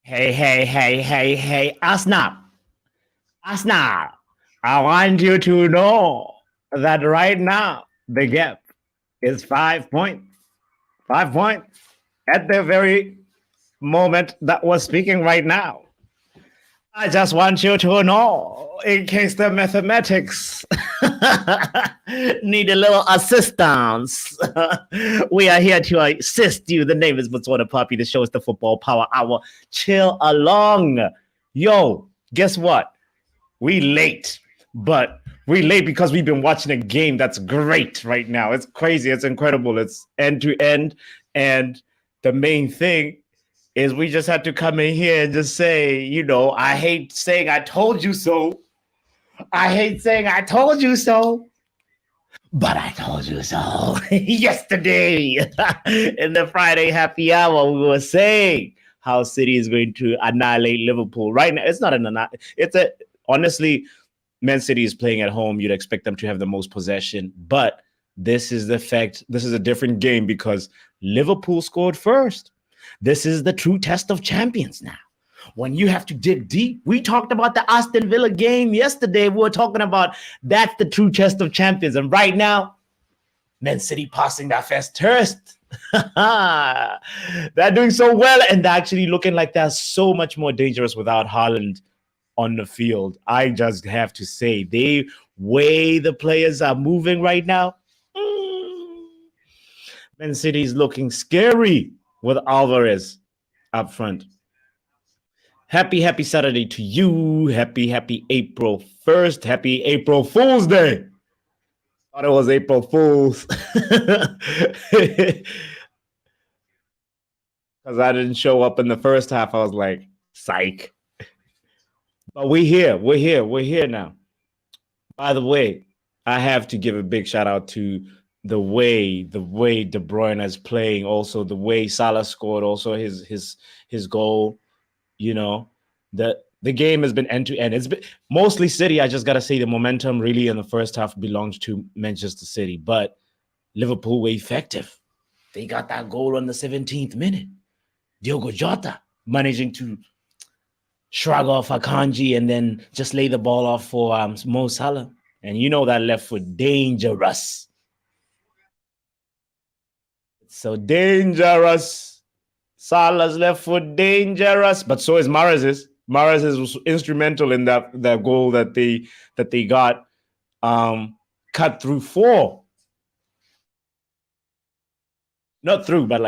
Hey, Asnap. Asnap. I want you to know that right now the gap is 5 points. 5 points at the very moment that we're speaking right now. I just want you to know, in case the mathematics need a little assistance, we are here to assist you. The name is botswanapapi. The show is the Football Power Hour. Chill along. Yo, guess what? We late, but we late because we've been watching a game that's great right now. It's crazy. It's incredible. It's end to end. And the main thing is we just had to come in here and just say, I hate saying I told you so. I hate saying I told you so. But I told you so. Yesterday in the Friday happy hour, we were saying how City is going to annihilate Liverpool. Right now, it's not honestly, Man City is playing at home. You'd expect them to have the most possession. But this is the fact. This is a different game because Liverpool scored first. This is the true test of champions now. When you have to dig deep, we talked about the Aston Villa game yesterday. We were talking about that's the true test of champions. And right now, Man City passing that first test. They're doing so well, and they're actually looking like they're so much more dangerous without Haaland on the field. I just have to say, the way the players are moving right now, Man City is looking scary with Alvarez up front. Happy Saturday to you. Happy April 1st. Happy April Fool's Day. Thought it was April Fool's. Because I didn't show up in the first half. I was like, psych. But we're here now. By the way, I have to give a big shout out to the way De Bruyne is playing, also the way Salah scored, also his goal. The game has been end to end. It's been mostly City. I just gotta say the momentum really in the first half belongs to Manchester City, but Liverpool were effective. They got that goal on the 17th minute. Diogo Jota managing to shrug off Akanji and then just lay the ball off for Mo Salah. And that left foot dangerous. It's so dangerous. Salah's left foot dangerous, but so is Mahrez's. Mahrez was instrumental in that goal that they got cut through four. Not through, but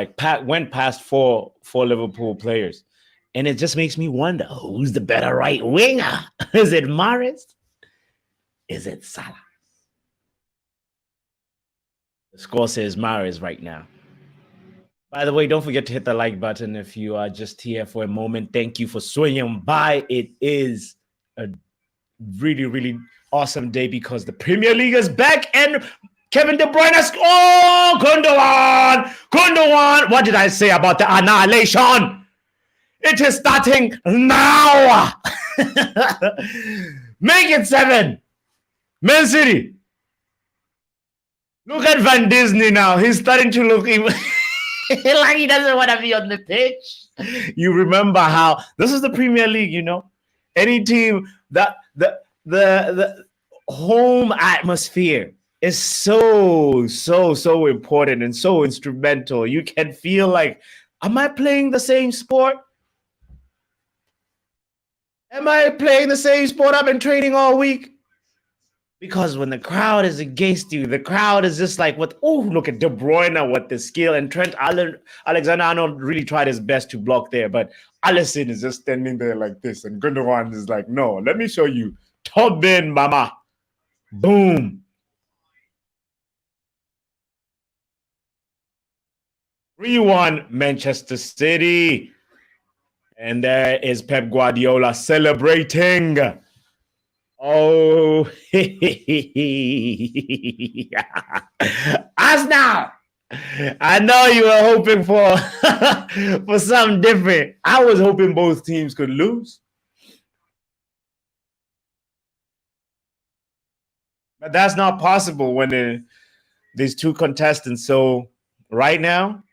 went past four Liverpool players. And it just makes me wonder, who's the better right winger? Is it Mahrez? Is it Salah? The score says Mahrez right now. By the way, don't forget to hit the like button if you are just here for a moment. Thank you for swinging by. It is a really, really awesome day because the Premier League is back and Kevin De Bruyne has... Oh, Gundogan! What did I say about the annihilation? It is starting now. Make it 7. Man City. Look at Van Disney now. He's starting to look even... like he doesn't want to be on the pitch. You remember how this is the Premier League, any team that the home atmosphere is so important and so instrumental. You can feel like, am I playing the same sport? Am I playing the same sport I've been training all week? Because when the crowd is against you, the crowd is just like, look at De Bruyne with the skill. And Trent Alexander-Arnold really tried his best to block there. But Alisson is just standing there like this. And Gundogan is like, no, let me show you. Tobin, mama. Boom. 3-1 Manchester City. And there is Pep Guardiola celebrating. Oh, as now, I know you were hoping for something different. I was hoping both teams could lose, but that's not possible when these two contestants. So right now,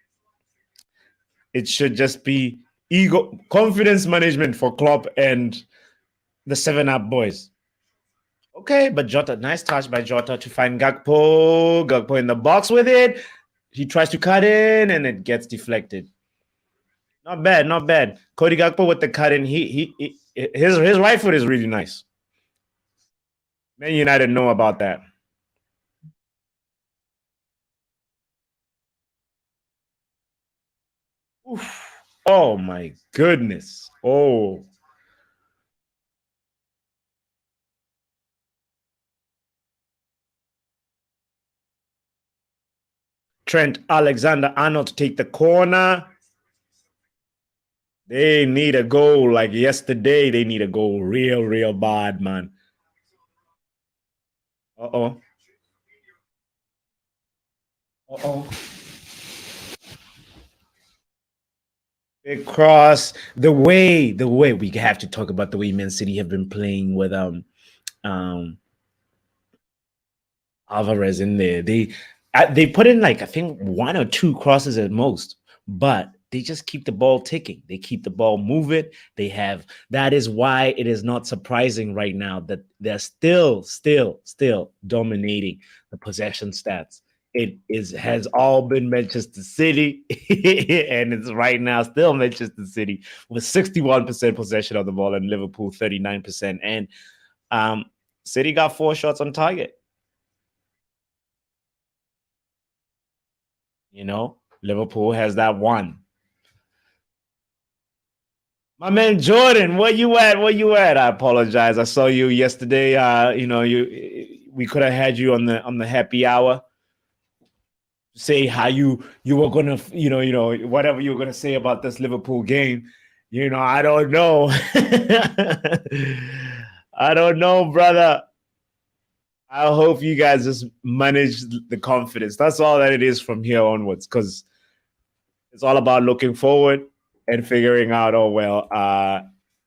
it should just be ego, confidence management for Klopp and the 7-Up boys. Okay, but Jota, nice touch by Jota to find Gakpo. Gakpo in the box with it. He tries to cut in and it gets deflected. Not bad, not bad. Cody Gakpo with the cut in. His right foot is really nice. Man United know about that. Oof. Oh my goodness. Oh. Trent Alexander-Arnold to take the corner. They need a goal like yesterday. They need a goal real bad, man. Uh-oh. Uh-oh. Big cross. The way we have to talk about the way Man City have been playing with um Alvarez in there. They put in like I think one or two crosses at most, but they just keep the ball ticking. They keep the ball moving. They have that is why it is not surprising right now that they're still dominating the possession stats. It is has all been Manchester City, and it's right now still Manchester City with 61% possession of the ball and Liverpool 39%. And City got 4 shots on target. You know, Liverpool has that one. My man Jordan, where you at? Where you at? I apologize. I saw you yesterday. We could have had you on the happy hour. Say how you were gonna, whatever you were gonna say about this Liverpool game. I don't know. I don't know, brother. I hope you guys just manage the confidence. That's all that it is from here onwards, because it's all about looking forward and figuring out, oh, well,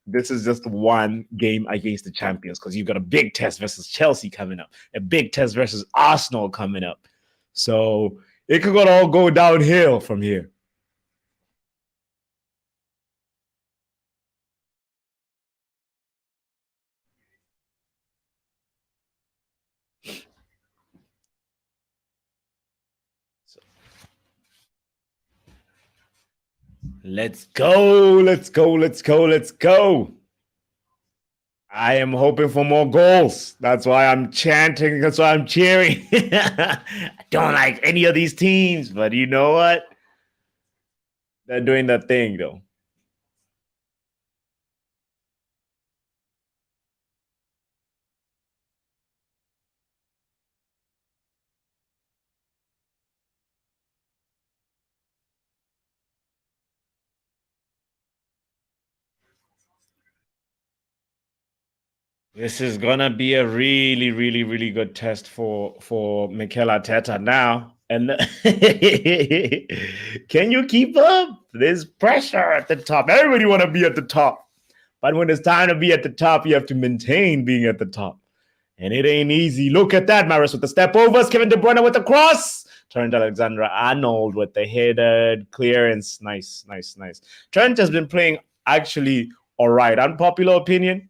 this is just one game against the champions, because you've got a big test versus Chelsea coming up, a big test versus Arsenal coming up. So it could all go downhill from here. So let's go, let's go, let's go, let's go. I am hoping for more goals. That's why I'm chanting. That's why I'm cheering. I don't like any of these teams, but you know what? They're doing that thing, though. This is gonna be a really good test for Mikel Arteta now. And can you keep up? There's pressure at the top. Everybody want to be at the top, but when it's time to be at the top, you have to maintain being at the top, and it ain't easy. Look at that, Maris with the step overs. Kevin De Bruyne with the cross. Trent Alexander-Arnold with the headed clearance. Nice. Trent has been playing actually all right. Unpopular opinion.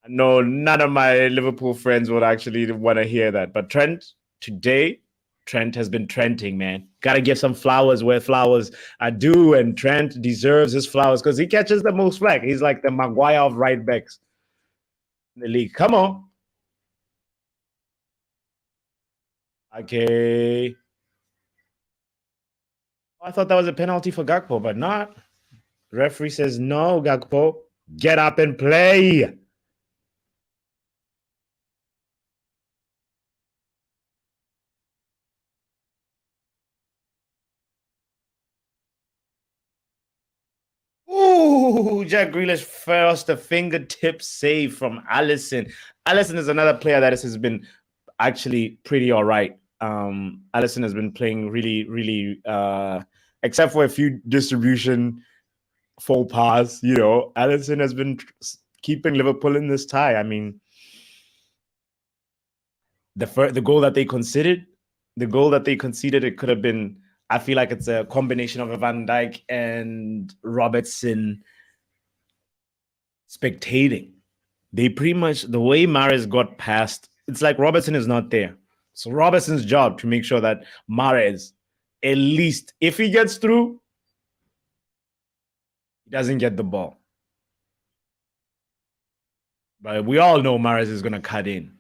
No, none of my Liverpool friends would actually want to hear that. But Trent has been Trenting, man. Got to give some flowers where flowers are due, and Trent deserves his flowers because he catches the most flack. He's like the Maguire of right backs in the league. Come on. Okay. I thought that was a penalty for Gakpo, but not. The referee says no, Gakpo. Get up and play. Ooh, Jack Grealish first a fingertip save from Alisson. Alisson is another player that has been actually pretty all right. Alisson has been playing really, except for a few distribution faux pas. Alisson has been keeping Liverpool in this tie. I mean, the goal that they conceded, it could have been I feel like it's a combination of a Van Dijk and Robertson spectating. They pretty much, the way Mahrez got past, it's like Robertson is not there. So Robertson's job to make sure that Mahrez, at least if he gets through, he doesn't get the ball. But we all know Mahrez is going to cut in.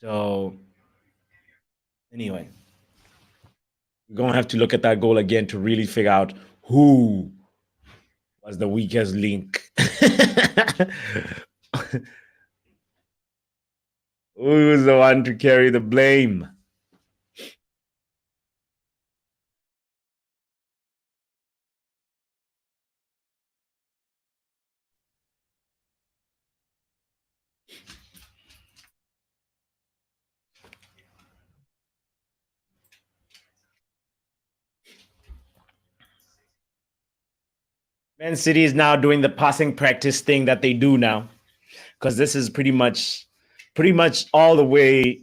So anyway, we're going to have to look at that goal again to really figure out who was the weakest link. Who was the one to carry the blame? Man City is now doing the passing practice thing that they do now, because this is pretty much all the way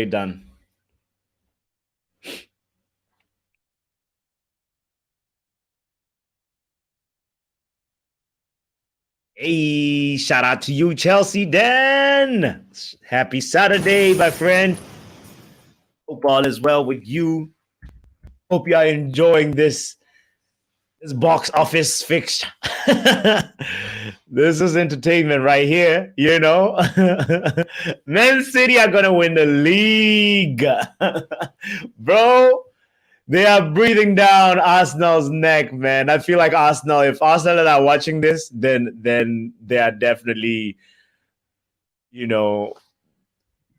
done. Hey, shout out to you, Chelsea Dan. Happy Saturday, my friend. Hope all is well with you. Hope you are enjoying this box office fixture. This is entertainment right here, you know. Man City are gonna win the league. Bro, they are breathing down Arsenal's neck, man. I feel like Arsenal, if Arsenal are watching this, then they are definitely, you know,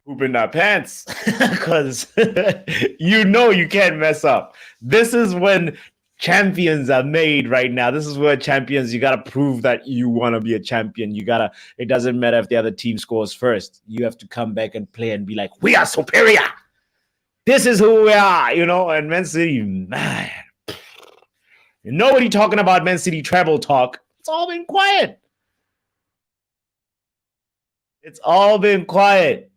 pooping their pants, because you can't mess up. This is when champions are made right now. This is where champions, you got to prove that you want to be a champion. It doesn't matter if the other team scores first. You have to come back and play and be like, we are superior. This is who we are, you know. And Man City, man, nobody talking about Man City treble talk. It's all been quiet. It's all been quiet.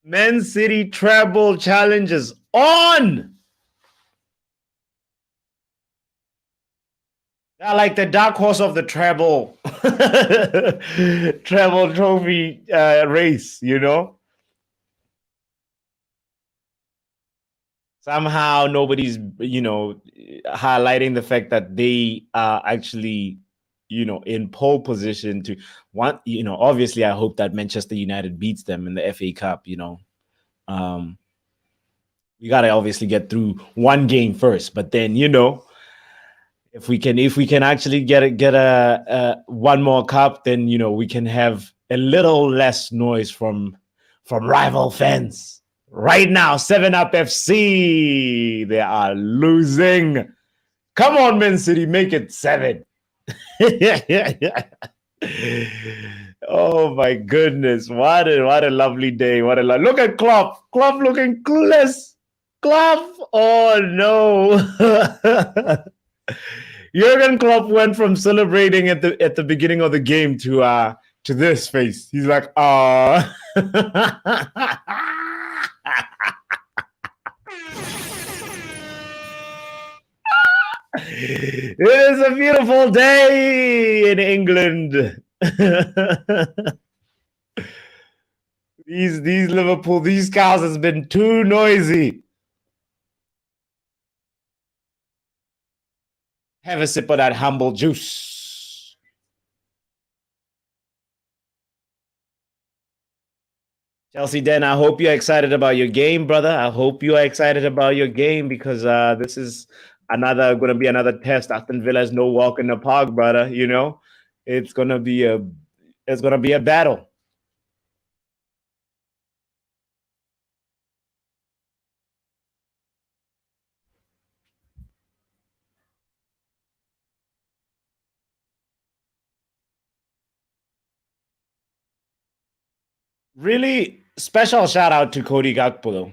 Man City treble challenges on. They're like the dark horse of the treble treble trophy race, you know. Somehow nobody's, highlighting the fact that they are actually, in pole position to want, obviously I hope that Manchester United beats them in the FA Cup, we got to obviously get through one game first, but then, if we can actually get a one more cup, then, we can have a little less noise from rival fans. Right now, 7-Up FC, they are losing. Come on, Man City, make it 7. Oh my goodness, what a lovely day. Look at Klopp. Klopp looking clueless. Klopp, oh no. Jurgen Klopp went from celebrating at the beginning of the game to this face. He's like, it is a beautiful day in England. These Liverpool, these cows has been too noisy. Have a sip of that humble juice. Chelsea Den, I hope you're excited about your game, brother. I hope you are excited about your game, because this is going to be another test. Aston Villa is no walk in the park, brother. It's gonna be a battle. Really special shout out to Cody Gakpo.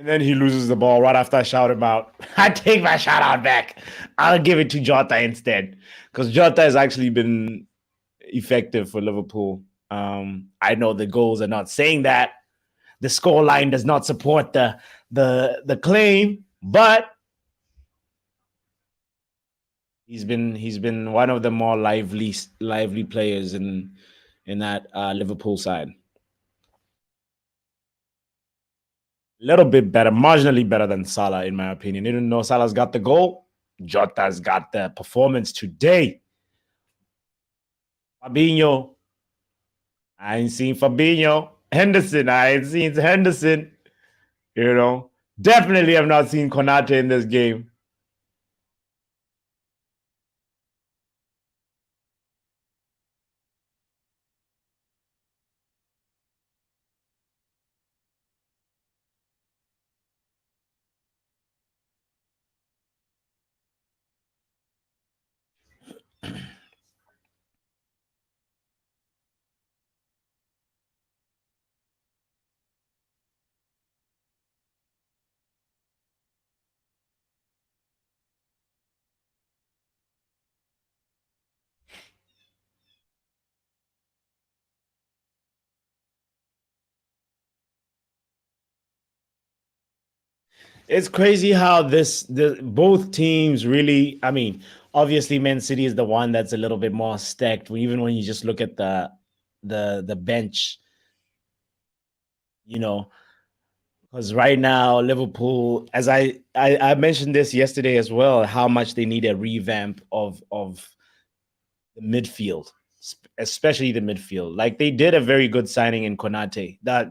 And then he loses the ball right after I shout him out. I take my shout out back. I'll give it to Jota instead. Because Jota has actually been effective for Liverpool. I know the goals are not saying that. The scoreline does not support the claim, but he's been one of the more lively players in that Liverpool side. A little bit better, marginally better than Salah, in my opinion. Even though Salah's got the goal, Jota's got the performance today. Fabinho, I ain't seen Fabinho. Henderson, I ain't seen Henderson. You know, definitely have not seen Konate in this game. It's crazy how both teams really. I mean, obviously, Man City is the one that's a little bit more stacked. Even when you just look at the bench, you know, because right now Liverpool, as I mentioned this yesterday as well, how much they need a revamp of the midfield, especially the midfield. Like they did a very good signing in Konate. That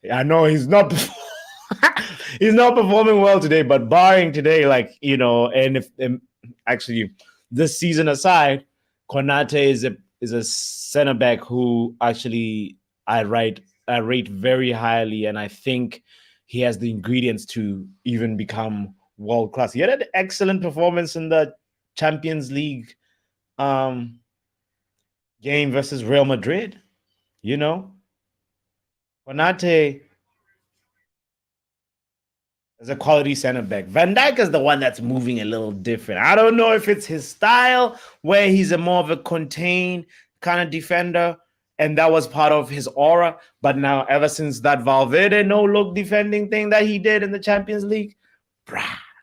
I know he's not he's not performing well today, but barring today, like and if actually this season aside, Konate is a center back who actually I rate very highly, and I think he has the ingredients to even become world class. He had an excellent performance in the Champions League game versus Real Madrid. Konate is a quality center back. Van Dijk is the one that's moving a little different. I don't know if it's his style, where he's a more of a contained kind of defender, and that was part of his aura. But now, ever since that Valverde no-look defending thing that he did in the Champions League,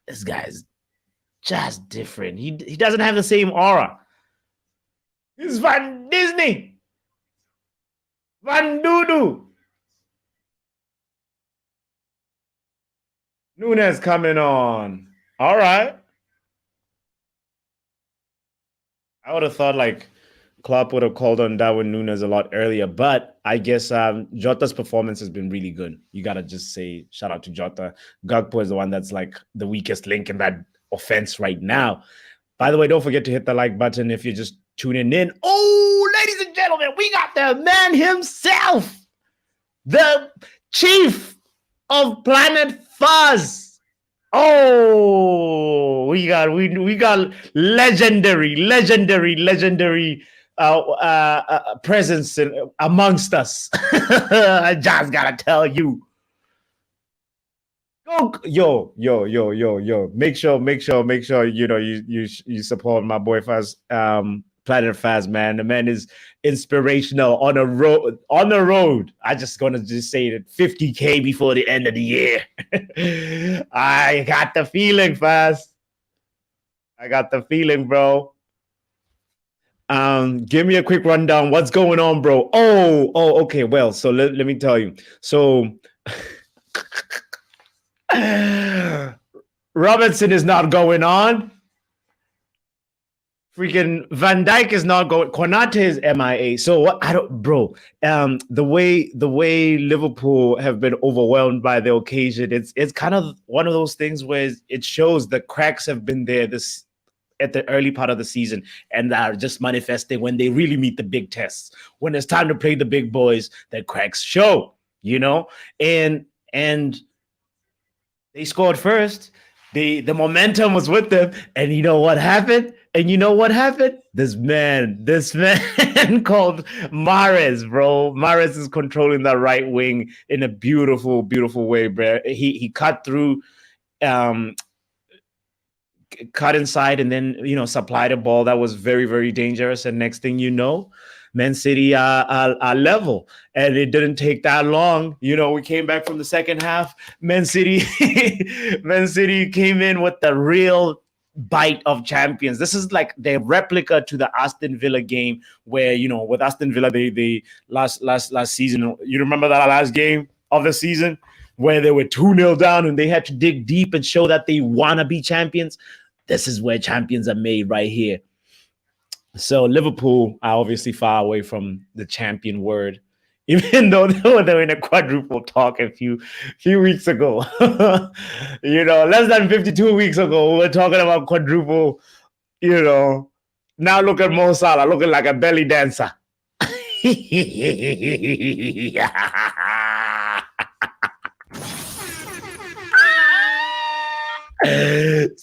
this guy's just different. He doesn't have the same aura. He's Van Disney. Van Dudu. Nunes coming on. All right. I would have thought like Klopp would have called on Darwin Nunes a lot earlier, but I guess Jota's performance has been really good. You got to just say shout out to Jota. Gakpo is the one that's like the weakest link in that offense right now. By the way, don't forget to hit the like button if you're just tuning in. Oh, ladies and gentlemen, we got the man himself, the chief of Planet Fuzz. Oh, we got legendary presence amongst us. I just gotta tell you. Yo. Make sure you support my boy Faz, Planet Faz, man. The man is inspirational on the road. I just gonna say it 50K before the end of the year. I got the feeling, Faz. I got the feeling, bro. Give me a quick rundown. What's going on, bro? Oh, okay. Well, so let me tell you. So Robertson is not going on. Freaking Van Dijk is not going. Konate is MIA. So what? The way Liverpool have been overwhelmed by the occasion, it's kind of one of those things where it shows the cracks have been there at the early part of the season, and are just manifesting when they really meet the big tests. When it's time to play the big boys, the cracks show. And they scored first. The momentum was with them, and you know what happened? And you know what happened? This man called Mahrez, bro. Mahrez is controlling the right wing in a beautiful, beautiful way, bro. He cut through, um, cut inside, and then supplied a ball that was very, very dangerous. And next thing you know, Man City are level, and it didn't take that long. We came back from the second half. Man City, Man City came in with the real bite of champions. This is like the replica to the Aston Villa game, where with Aston Villa, they last season. You remember that last game of the season where they were 2-0 down and they had to dig deep and show that they want to be champions. This is where champions are made, right here. So Liverpool are obviously far away from the champion word, even though they were in a quadruple talk a few weeks ago. Less than 52 weeks ago, we were talking about quadruple. Now look at Mo Salah looking like a belly dancer.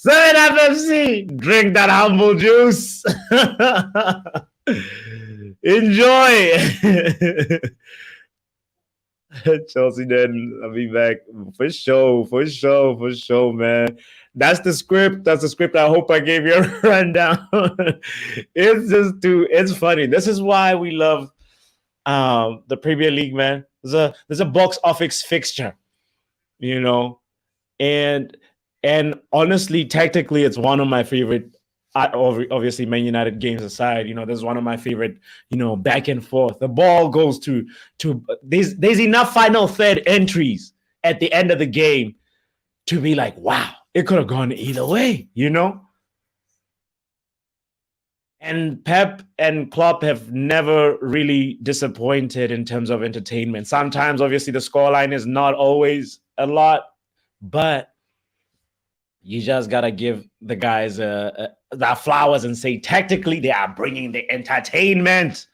MUFC, drink that humble juice. Enjoy. Chelsea, then I'll be back for sure, man. That's the script. I hope I gave you a rundown. It's funny. This is why we love the Premier League, man. There's a box office fixture, and honestly, technically, it's one of my favorite. Obviously, Man United games aside, this is one of my favorite. Back and forth. The ball goes to there's enough final third entries at the end of the game to be like, wow, it could have gone either way, And Pep and Klopp have never really disappointed in terms of entertainment. Sometimes, obviously, the scoreline is not always a lot, but you just gotta give the guys the flowers and say, technically, they are bringing the entertainment.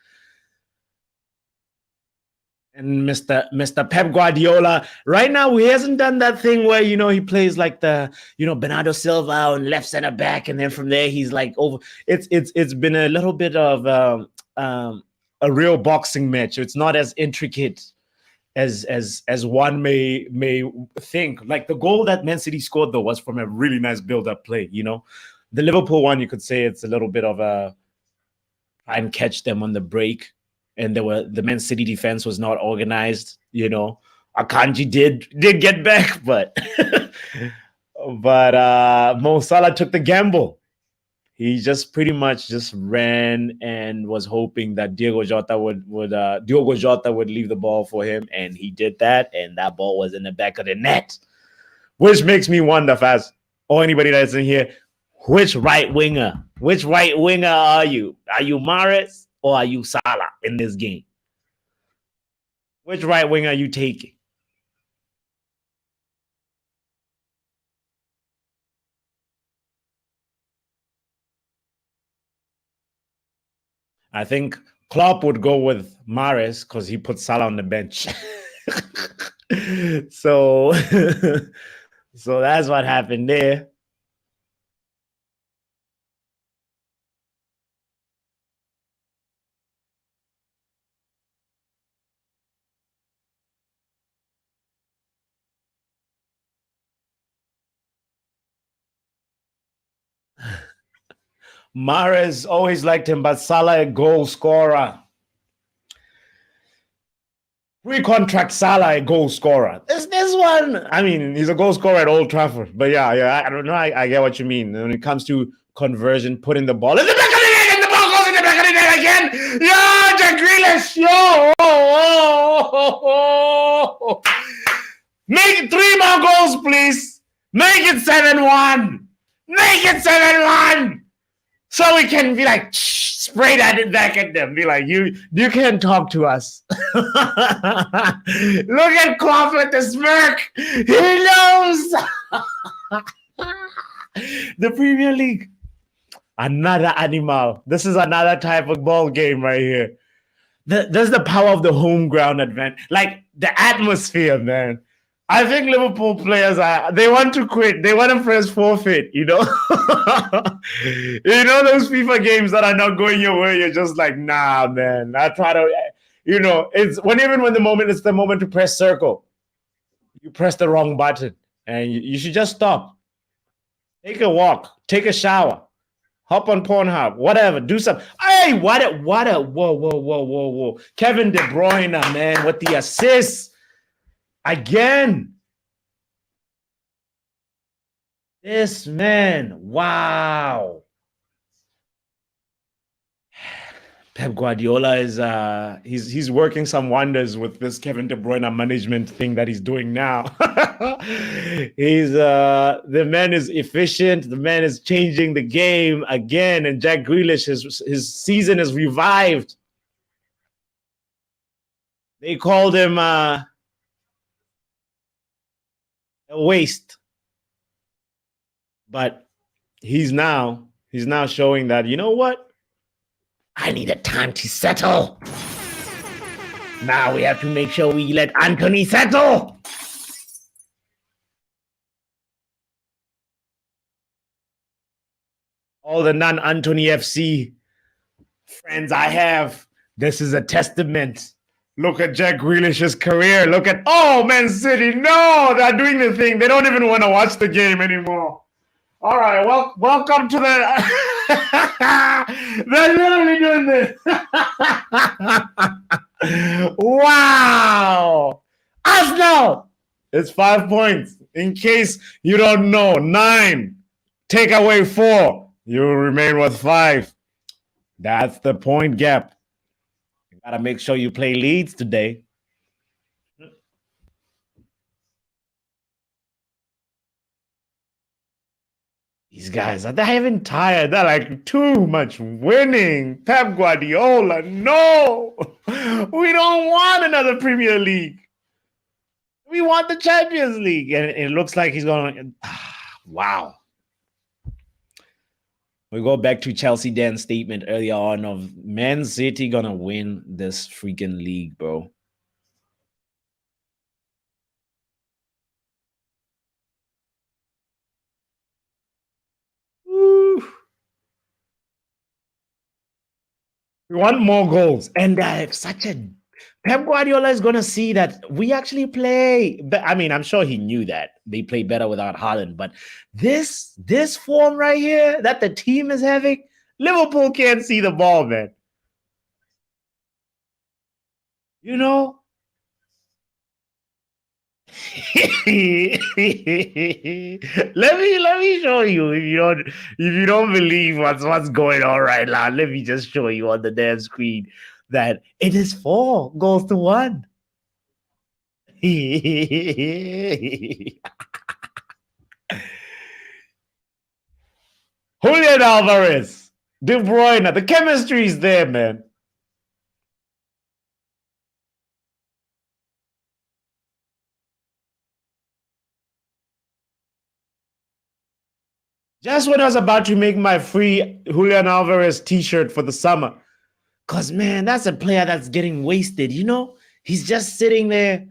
And Mr. Pep Guardiola, right now, he hasn't done that thing where, he plays like the, Bernardo Silva on left center back. And then from there, he's like over. It's been a little bit of a real boxing match. It's not as intricate as one may think. Like the goal that Man City scored, though, was from a really nice build-up play, The Liverpool one, you could say it's a little bit of a try and catch them on the break. And the Man City defense was not organized, Akanji did get back, but Mo Salah took the gamble. He just pretty much just ran and was hoping that Diogo Jota would leave the ball for him, and he did that, and that ball was in the back of the net, which makes me wonder, Faz, or anybody that's in here, which right winger are you? Are you Mahrez or are you Salah in this game? Which right wing are you taking? I think Klopp would go with Mahrez because he put Salah on the bench. so that's what happened there. Mahrez always liked him, but Salah a goal scorer. Pre-contract Salah a goal scorer. This one, I mean, he's a goal scorer at Old Trafford. But yeah, I don't know. I get what you mean. When it comes to conversion, putting the ball in the back of the net, and the ball goes in the back of the net again. Yo, Jack Grealish, yo. Make it 3 more goals, please. Make it 7-1. Make it 7-1. So we can be like, spray that back at them. Be like, you can't talk to us. Look at Klopp with the smirk. He knows. The Premier League, another animal. This is another type of ball game right here. There's the power of the home ground advantage. Like the atmosphere, man. I think Liverpool players they want to quit. They want to press forfeit, you know. You know those FIFA games that are not going your way, you're just like, nah, man. I try to, you know, it's when the moment it's the moment to press circle. You press the wrong button and you should just stop. Take a walk, take a shower, hop on Pornhub, whatever, do something. Hey, whoa. Kevin De Bruyne, man, with the assists again. This man, wow. Pep Guardiola is he's working some wonders with this Kevin De Bruyne management thing that he's doing now. He's the man is efficient. The man is changing the game again, and Jack Grealish his season is revived. They called him a waste, but he's now showing that, you know what? I need a time to settle. Now we have to make sure we let Antony settle. All the non-Antony FC friends I have, this is a testament. Look at Jack Grealish's career. Look at, oh, Man City. No, they're doing the thing. They don't even want to watch the game anymore. All right, well, welcome to the... They're literally doing this. Wow. Arsenal. It's 5 points. In case you don't know, 9. Take away 4. You will remain with 5. That's the point gap. You got to make sure you play Leeds today. These guys, they're even tired. They're like, too much winning. Pep Guardiola, no. We don't want another Premier League. We want the Champions League. And it looks like he's going, wow. We go back to Chelsea Dan's statement earlier on of Man City going to win this freaking league, bro. We want more goals. And such a Pep Guardiola is going to see that we actually play. I mean, I'm sure he knew that they play better without Haaland, but this form right here that the team is having, Liverpool can't see the ball, man. You know? let me show you. If you don't believe what's going on right now, let me just show you on the damn screen that it is 4 goals to 1. Julian Alvarez, De Bruyne, the chemistry is there, man. Just when I was about to make my free Julian Alvarez t-shirt for the summer. Because, man, that's a player that's getting wasted, you know? He's just sitting there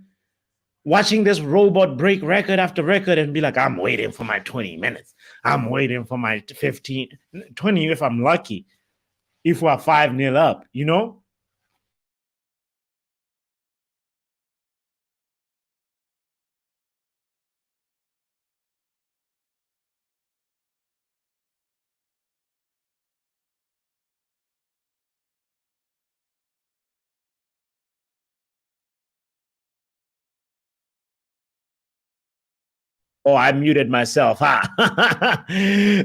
watching this robot break record after record and be like, I'm waiting for my 20 minutes. I'm waiting for my 15, 20 if I'm lucky. If we're 5-0 up, you know? Oh, I muted myself. Huh?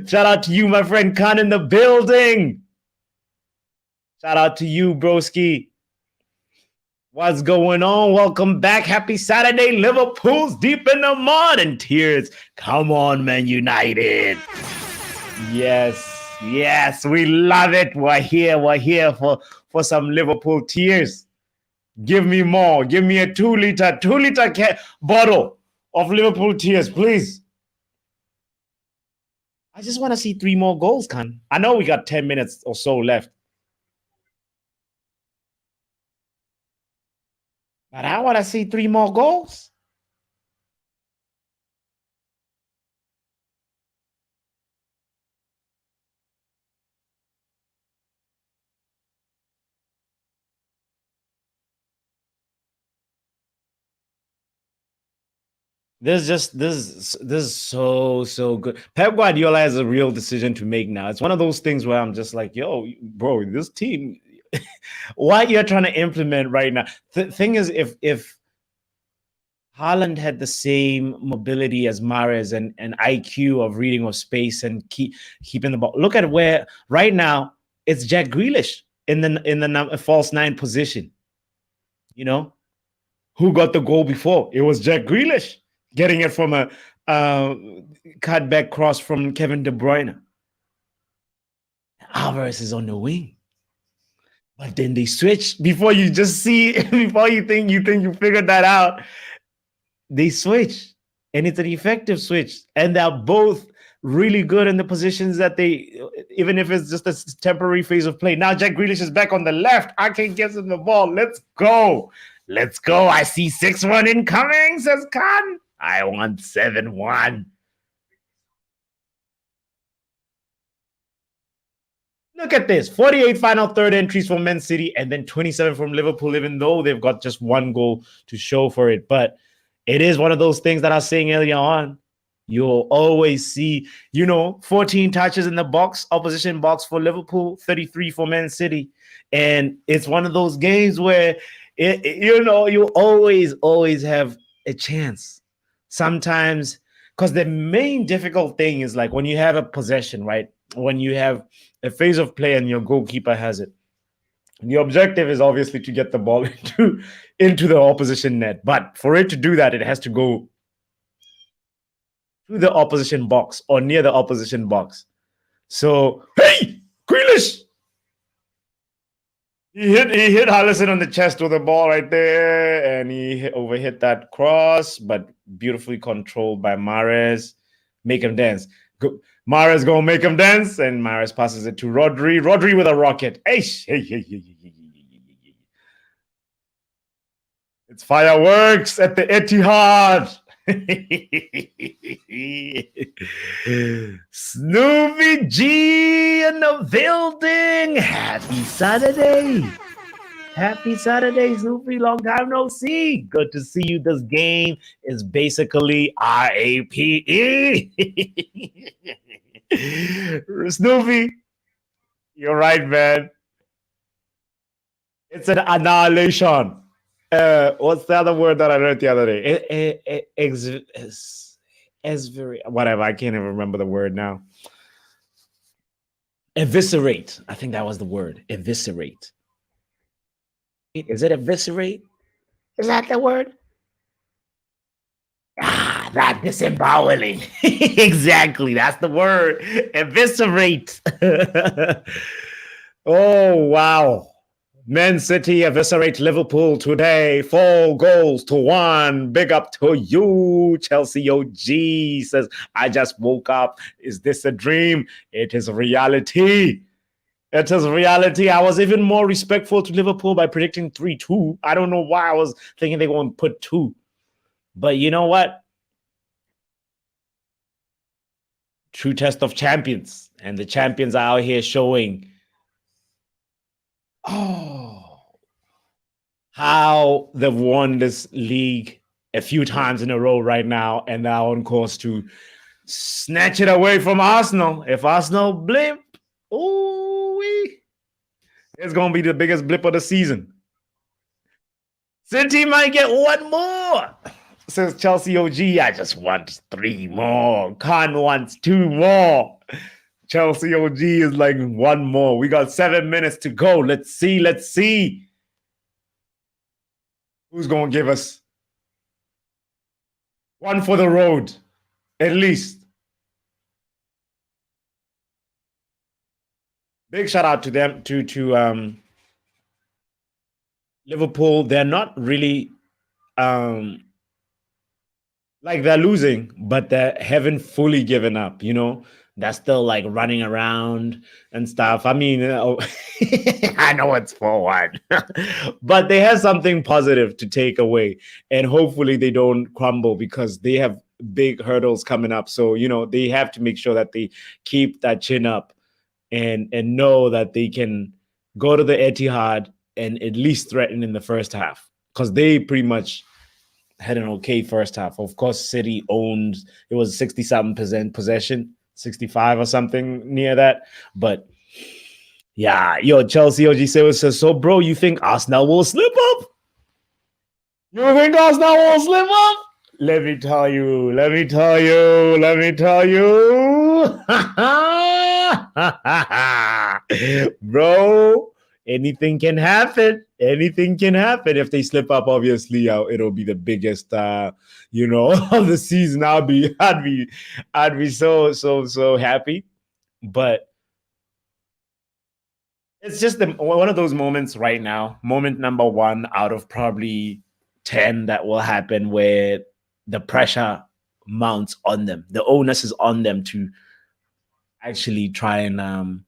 Shout out to you, my friend Khan in the building. Shout out to you, broski. What's going on? Welcome back. Happy Saturday. Liverpool's deep in the mud and tears. Come on, Man United. Yes, we love it. We're here for some Liverpool tears. Give me more. Give me a 2-liter bottle of Liverpool tears, please. I just want to see 3 more goals, Khan. I know we got 10 minutes or so left. But I want to see 3 more goals. This is so good. Pep Guardiola has a real decision to make now. It's one of those things where I'm just like, yo, bro, this team, what you're trying to implement right now. The thing is, if Haaland had the same mobility as Mahrez and IQ of reading of space and keeping the ball. Look at where right now it's Jack Grealish in the false nine position. You know who got the goal before? It was Jack Grealish getting it from a cutback cross from Kevin De Bruyne. Alvarez is on the wing. But then they switch before you just see, before you think you figured that out. They switch, and it's an effective switch, and they're both really good in the positions that they, even if it's just a temporary phase of play. Now Jack Grealish is back on the left. I can give him the ball. Let's go. Let's go. I see 6-1 incoming, says Khan. I want 7-1. Look at this. 48 final third entries from Man City and then 27 from Liverpool, even though they've got just one goal to show for it. But it is one of those things that I was saying earlier on. You'll always see, 14 touches in the box, opposition box for Liverpool, 33 for Man City. And it's one of those games where, you always have a chance. Sometimes, because the main difficult thing is like when you have a possession, right? When you have a phase of play and your goalkeeper has it. The objective is obviously to get the ball into the opposition net. But for it to do that, it has to go to the opposition box or near the opposition box. So, hey, Grealish! He hit Hallison on the chest with the ball right there, and he overhit that cross, but beautifully controlled by Mahrez. Make him dance. Mahrez gonna make him dance, and Mahrez passes it to Rodri. Rodri with a rocket. Hey. It's fireworks at the Etihad. Snoopy G in the building. Happy Saturday. Happy Saturday, Snoopy. Long time no see. Good to see you. This game is basically RAPE. Snoopy, you're right, man. It's an annihilation. What's the other word that I read the other day? Whatever. I can't even remember the word now. Eviscerate. I think that was the word. Eviscerate. Is it eviscerate? Is that the word? That disemboweling. Exactly. That's the word. Eviscerate. Oh, wow. Man City eviscerate Liverpool today. 4-1. Big up to you. Chelsea OG says, I just woke up. Is this a dream? It is reality. It is reality. I was even more respectful to Liverpool by predicting 3-2. I don't know why I was thinking they're going to put 2. But you know what? True test of champions. And the champions are out here showing how they've won this league a few times in a row right now, and they're on course to snatch it away from Arsenal. If Arsenal blip, it's going to be the biggest blip of the season. City might get one more. Says Chelsea OG, I just want 3 more. Khan wants 2 more. Chelsea OG is like 1 more. We got 7 minutes to go. Let's see. Who's going to give us one for the road, at least? Big shout out to them, to Liverpool. They're not really like they're losing, but they haven't fully given up, They're still like running around and stuff. I mean, I know it's 4-1, but they have something positive to take away, and hopefully they don't crumble because they have big hurdles coming up. So, they have to make sure that they keep that chin up and know that they can go to the Etihad and at least threaten in the first half, because they pretty much had an okay first half. Of course, City owned, it was 67% possession, 65 or something near that. But yeah, yo, Chelsea OG says, so bro, you think Arsenal will slip up? You think Arsenal will slip up? Let me tell you, let me tell you, let me tell you. Bro, anything can happen. Anything can happen. If they slip up, obviously, it'll be the biggest of the season. I'd be so happy. But it's just one of those moments right now, moment number one out of probably 10 that will happen where the pressure mounts on them. The onus is on them to actually try and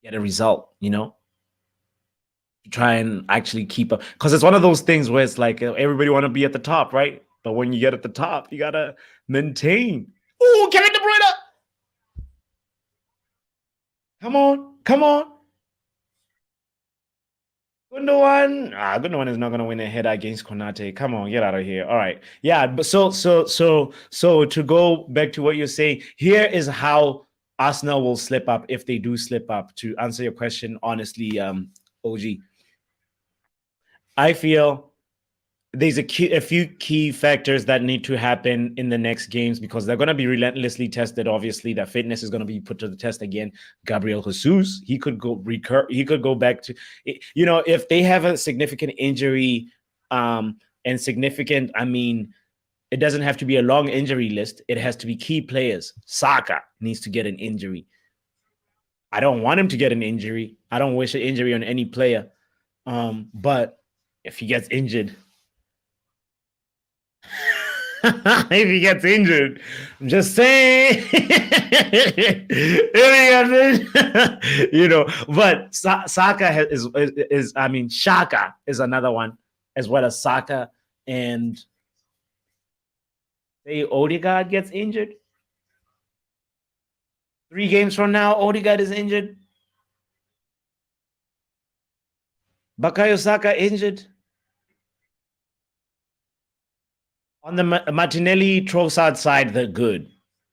get a result, try and actually keep up. Because it's one of those things where it's like everybody want to be at the top, right? But when you get at the top, you got to maintain. Oh, Kevin De Bruyne. Come on. Come on. Gundogan is not going to win a header against Konate. Come on, get out of here. All right. Yeah, but so to go back to what you're saying, here is how Arsenal will slip up if they do slip up. To answer your question honestly, OG, I feel there's a few key factors that need to happen in the next games because they're going to be relentlessly tested. Obviously, their fitness is going to be put to the test again. Gabriel Jesus, he could go back to, if they have a significant injury, and significant, I mean, it doesn't have to be a long injury list. It has to be key players. Saka needs to get an injury. I don't want him to get an injury. I don't wish an injury on any player. But if he gets injured, if he gets injured, I'm just saying. But Saka Shaka is another one, as well as Saka, and say Odegaard gets injured. 3 games from now, Odegaard is injured. Bukayo Saka injured. On the Martinelli Trossard side, they're good.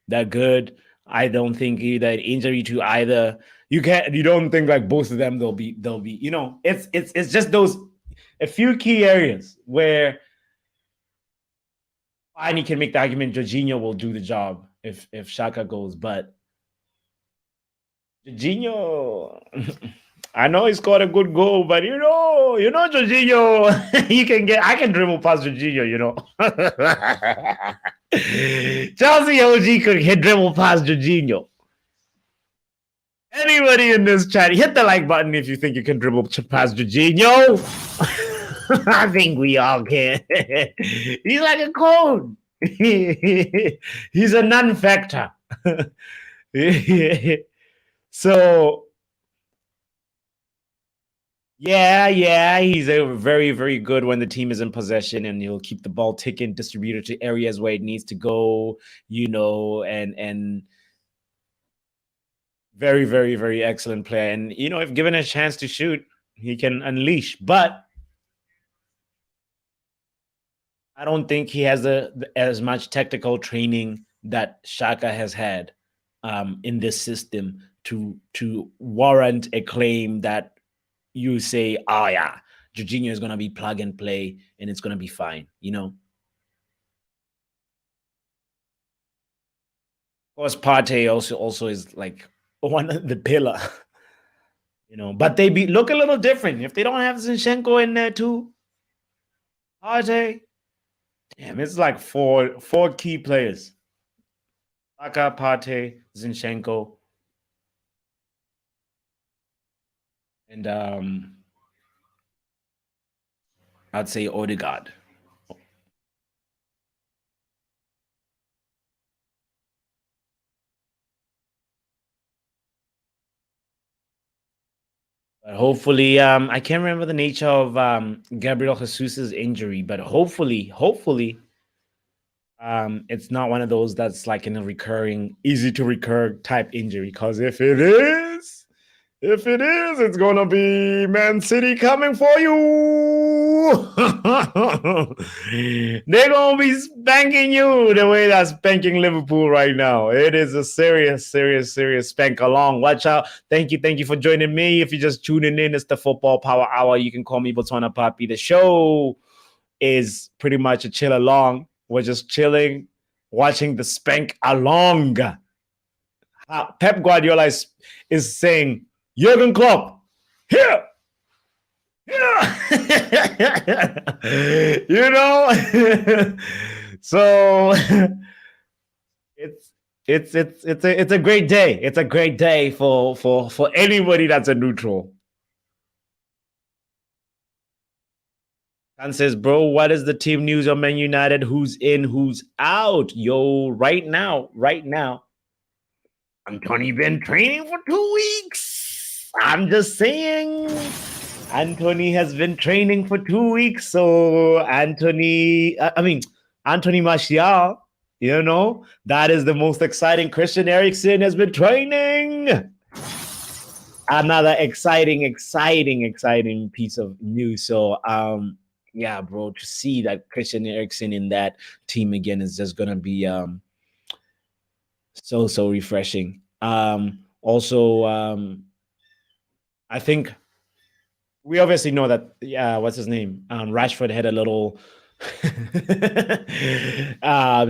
They're good. I don't think that injury to either. You don't think like both of them they'll be. It's just those a few key areas where fine, you can make the argument Jorginho will do the job if Shaka goes, but Jorginho. I know he scored a good goal, but Jorginho, I can dribble past Jorginho, Chelsea OG could hit dribble past Jorginho. Anybody in this chat, hit the like button if you think you can dribble past Jorginho. I think we all can. He's like a cone. He's a non-factor. So yeah, he's a very, very good when the team is in possession, and he'll keep the ball ticking, distributed to areas where it needs to go, and very, very, very excellent player. And if given a chance to shoot, he can unleash. But I don't think he has as much technical training that Xhaka has had in this system to warrant a claim that you say, oh yeah, Jorginho is going to be plug and play and it's going to be fine, Of course, Partey also is like one of the pillar, but they look a little different. If they don't have Zinchenko in there too, Partey, damn, it's like four key players. Saka, Partey, Zinchenko, and I'd say Odegaard. But hopefully, I can't remember the nature of Gabriel Jesus's injury, but hopefully, it's not one of those that's like in a recurring, easy to recur type injury. Because if it is, If it is, it's going to be Man City coming for you. They're going to be spanking you the way they're spanking Liverpool right now. It is a serious, serious, serious spank along. Watch out. Thank you for joining me. If you're just tuning in, it's the Football Power Hour. You can call me botswanapapi. The show is pretty much a chill along. We're just chilling, watching the spank along. Pep Guardiola is saying, Jurgen Klopp, here. You know, so it's a great day. It's a great day for anybody that's a neutral. And says, bro, what is the team news on Man United? Who's in, who's out? Yo, right now, Antony been training for 2 weeks. I'm just saying. Antony has been training for 2 weeks. So Antony Martial, you know, that is the most exciting. Christian Eriksen has been training. Another exciting piece of news. So yeah, bro, to see that Christian Eriksen in that team again is just gonna be so refreshing. Also, I think we obviously know that what's his name? Rashford had a little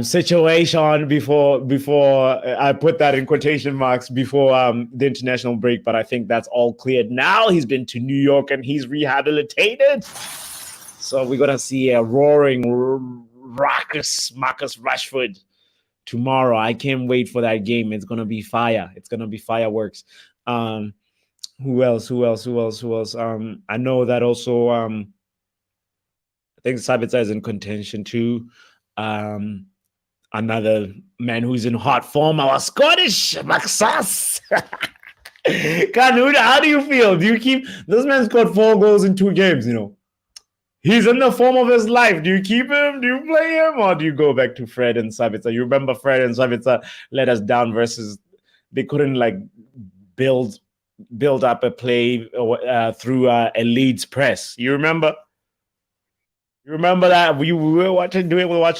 situation before I put that in quotation marks before the international break, but I think that's all cleared now. He's been to New York and he's rehabilitated. So we're gonna see a roaring Marcus Rashford tomorrow. I can't wait for that game. It's gonna be fire. It's gonna be fireworks. Who else? I know that also. I think Sabitzer is in contention too. Another man who's in hot form, our Scottish Maxas. Canuda, how do you feel? Do you keep this man scored 4 goals in 2 games? You know, he's in the form of his life. Do you keep him? Do you play him, or do you go back to Fred and Sabitzer? You remember Fred and Sabitzer let us down versus they couldn't like build up a play through a Leeds press. You remember? You remember that we were watch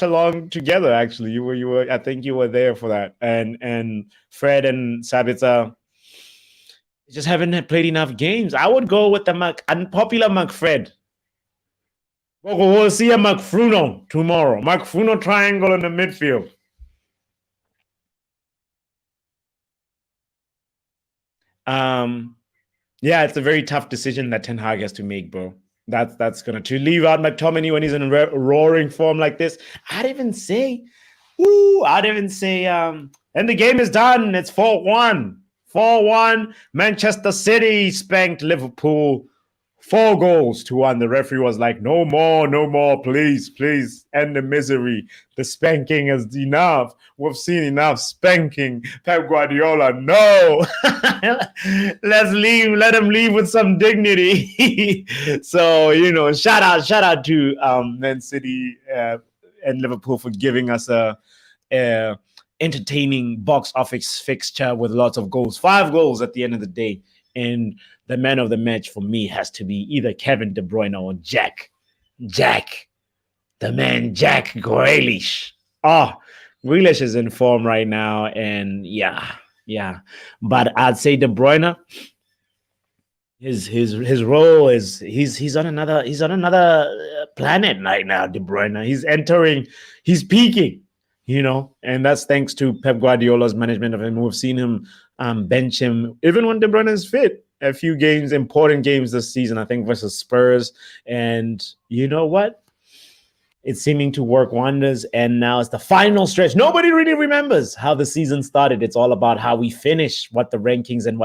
along together. Actually, you were. I think you were there for that. And Fred and Sabitzer just haven't played enough games. I would go with the unpopular McFred. We'll see a McFruno tomorrow. McFruno triangle in the midfield. Yeah, it's a very tough decision that Ten Hag has to make, bro. That's gonna to leave out McTominay when he's in roaring form like this. I'd even say, and the game is done. It's 4-1. 4-1. Manchester City spanked Liverpool 4-1. The referee was like, no more, please, end the misery. The spanking is enough. We've seen enough spanking. Pep Guardiola, no. Let him leave with some dignity. So, you know, shout out to Man City and Liverpool for giving us a entertaining box office fixture with lots of goals. 5 goals at the end of the day. And the man of the match for me has to be either Kevin De Bruyne or Jack, the man, Jack Grealish. Oh, Grealish is in form right now, and yeah. But I'd say De Bruyne, his role is he's on another planet right now. De Bruyne, he's peaking, you know, and that's thanks to Pep Guardiola's management of him. We've seen him bench him even when De Bruyne is fit. A few games, important games this season, I think, versus Spurs. And you know what? It's seeming to work wonders. And now it's the final stretch. Nobody really remembers how the season started. It's all about how we finish, what the rankings and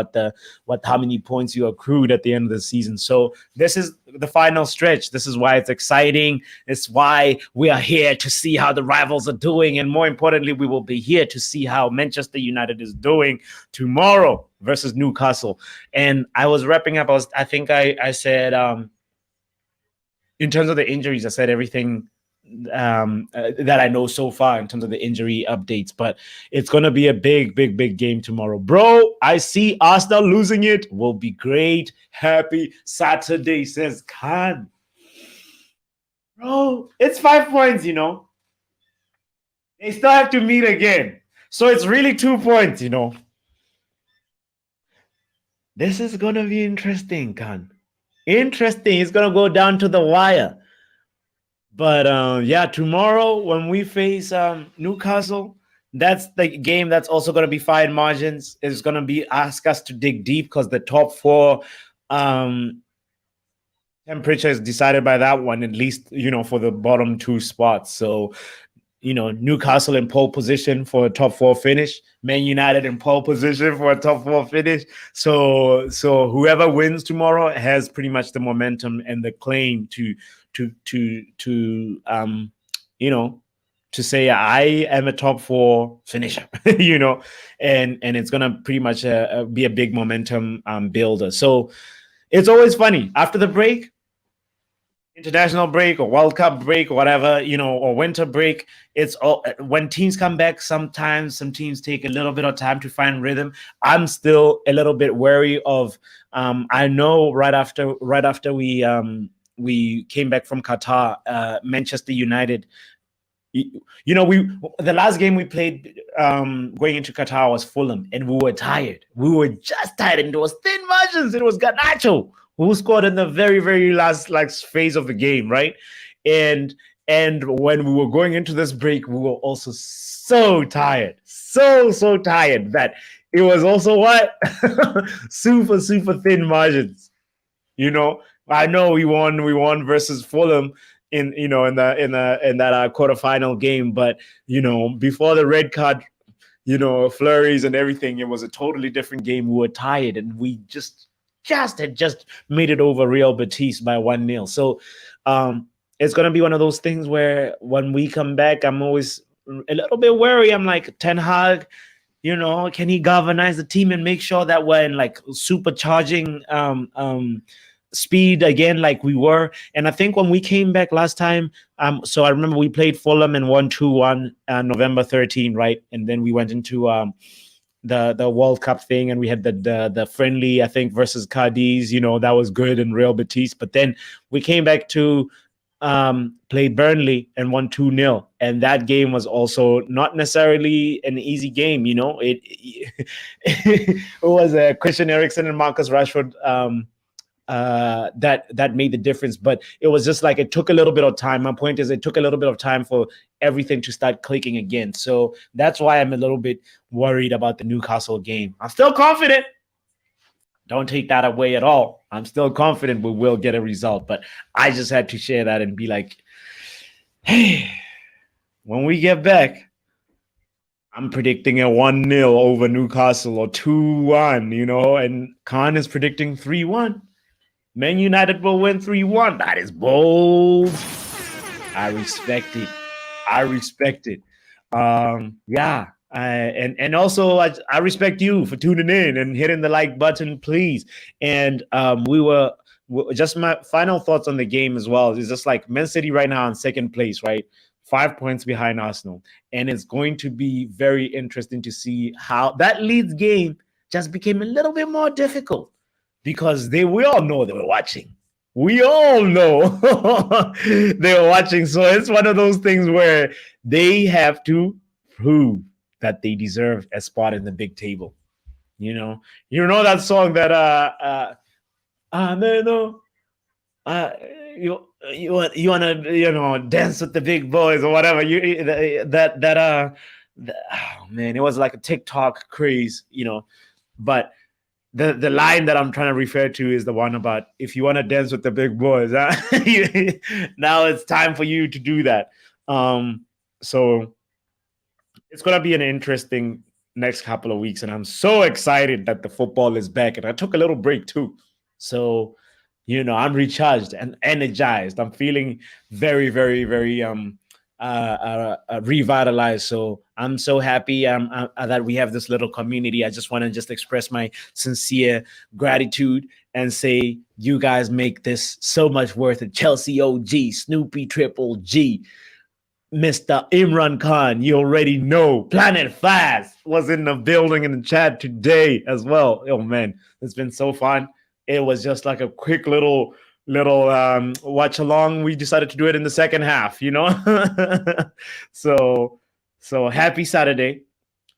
how many points you accrued at the end of the season. So this is the final stretch. This is why it's exciting. It's why we are here to see how the rivals are doing. And more importantly, we will be here to see how Manchester United is doing tomorrow versus Newcastle. And I was wrapping up. I think I said, in terms of the injuries, I said everything that I know so far in terms of the injury updates. But it's gonna be a big game tomorrow, bro. I see Arsenal losing it. Will be great. Happy Saturday, says Khan. Bro, it's 5 points. They still have to meet again, so it's really 2 points. This is gonna be interesting, Khan. Interesting. It's gonna go down to the wire. But yeah, tomorrow when we face Newcastle, that's the game that's also going to be fine margins. It's going to be ask us to dig deep because the top four temperature is decided by that one, at least for the bottom two spots. So Newcastle in pole position for a top four finish, Man United in pole position for a top four finish. So whoever wins tomorrow has pretty much the momentum and the claim to say I am a top four finisher, and it's gonna pretty much be a big momentum builder. So it's always funny after the break, international break or World Cup break or whatever, or winter break. It's all when teams come back. Sometimes some teams take a little bit of time to find rhythm. I'm still a little bit wary of. I know right after we came back from Qatar, Manchester United. The last game we played going into Qatar was Fulham, and we were tired. We were just tired, and it was thin margins. It was Garnacho who scored in the very, very last phase of the game, right? And when we were going into this break, we were also so tired, so tired that it was also what super thin margins. I know we won versus Fulham in that quarterfinal game, but before the red card, flurries and everything, it was a totally different game. We were tired, and we had just made it over Real Betis by 1-0. So it's gonna be one of those things where when we come back, I'm always a little bit wary. I'm like, Ten Hag, can he galvanize the team and make sure that we're in supercharging speed again like we were? And I think when we came back last time, so I remember we played Fulham and won 2-1 November 13, right? And then we went into the World Cup thing, and we had the friendly, I think, versus Cadiz, that was good, and Real Betis. But then we came back to play Burnley and won 2-0, and that game was also not necessarily an easy game. It was Christian Eriksen and Marcus Rashford that made the difference, but it was just it took a little bit of time. My point is, it took a little bit of time for everything to start clicking again. So that's why I'm a little bit worried about the Newcastle game. I'm still confident. Don't take that away at all. I'm still confident we will get a result, but I just had to share that and be like, hey, when we get back, I'm predicting a 1-0 over Newcastle or 2-1, and Khan is predicting 3-1. Man United will win 3-1. That is bold. I respect it. Yeah. And also I respect you for tuning in and hitting the like button, please. And just my final thoughts on the game as well. It's just Man City right now in second place, right? 5 points behind Arsenal. And it's going to be very interesting to see how that Leeds game just became a little bit more difficult. Because we all know they were watching. We all know they were watching. So it's one of those things where they have to prove that they deserve a spot in the big table. You know that song that you want to dance with the big boys or whatever. Oh man, it was like a TikTok craze, but. The line that I'm trying to refer to is the one about if you want to dance with the big boys, now it's time for you to do that. So it's going to be an interesting next couple of weeks, and I'm so excited that the football is back. And I took a little break too. So, I'm recharged and energized. I'm feeling very, very, very revitalized. So I'm so happy that we have this little community. I just want to express my sincere gratitude and say you guys make this so much worth it. Chelsea OG, Snoopy Triple G, Mr. Imran Khan, you already know. Planet Fast was in the building in the chat today as well. Oh man, it's been so fun. It was just like a quick little watch along. We decided to do it in the second half, so happy Saturday.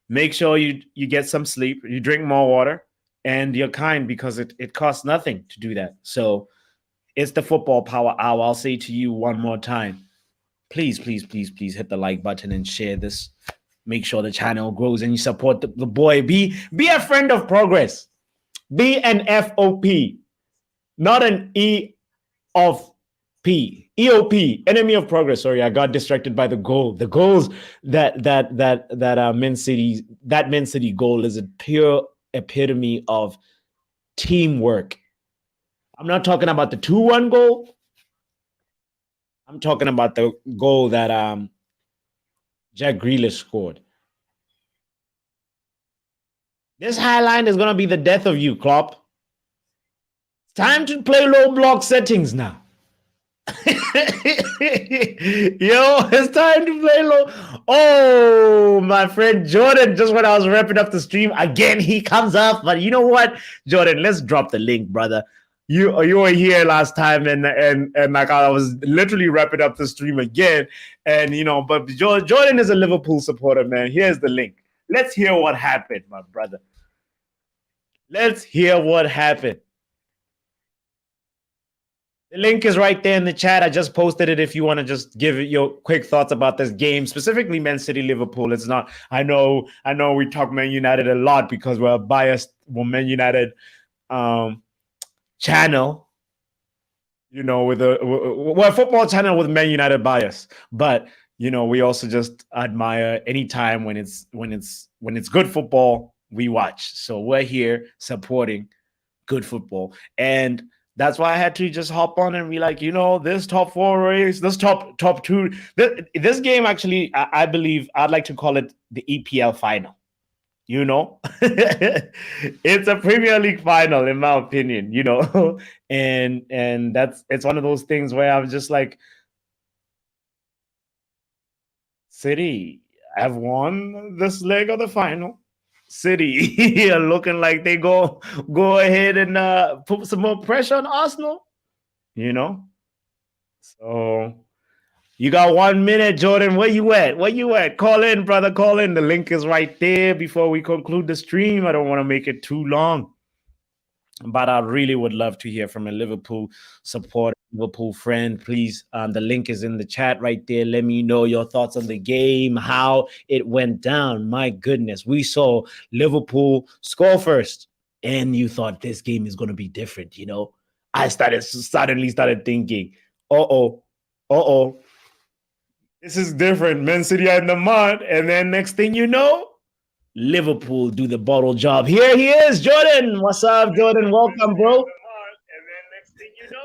Make sure you get some sleep, you drink more water, and you're kind because it costs nothing to do that. So it's the Football Power Hour. I'll say to you one more time. Please, please, please, please hit the like button and share this. Make sure the channel grows and you support the boy. Be a friend of progress. Be an FOP, not an E of P. EOP, enemy of progress. Sorry, I got distracted by the goal. The goals that Man City goal is a pure epitome of teamwork. I'm not talking about the 2-1 goal. I'm talking about the goal that Jack Grealish scored. This highline is going to be the death of you, Klopp. It's time to play low block settings now. Yo, it's time to play low. Oh, my friend Jordan, just when I was wrapping up the stream, again, he comes up. But you know what, Jordan, let's drop the link, brother. You were here last time, and like I was literally wrapping up the stream again, and but Jordan is a Liverpool supporter, man. Here's the link. Let's hear what happened, my brother. Let's hear what happened. The link is right there in the chat. I just posted it if you want to just give your quick thoughts about this game, specifically Man City Liverpool. It's not. I know we talk Man United a lot because we're a biased Man United channel, with a football channel with Man United bias, but we also just admire any time when it's good football we watch. So we're here supporting good football, and that's why I had to just hop on and be like, this top 4 race, this top 2, this game actually, I believe I'd like to call it the EPL final. It's a Premier League final, in my opinion, and it's one of those things where I'm just like, City have won this leg of the final. City are looking like they go ahead and put some more pressure on Arsenal, So you got 1 minute, Jordan. Where you at? Call in, brother. Call in. The link is right there before we conclude the stream. I don't want to make it too long, but I really would love to hear from a Liverpool supporter, Liverpool friend. Please, the link is in the chat right there. Let me know your thoughts on the game, how it went down. My goodness, we saw Liverpool score first, and you thought this game is going to be different, I suddenly started thinking, uh-oh. This is different. Man City are in the mud. And then next thing you know, Liverpool do the bottle job. Here he is, Jordan. What's up, Jordan? Welcome, bro. And then next thing you know,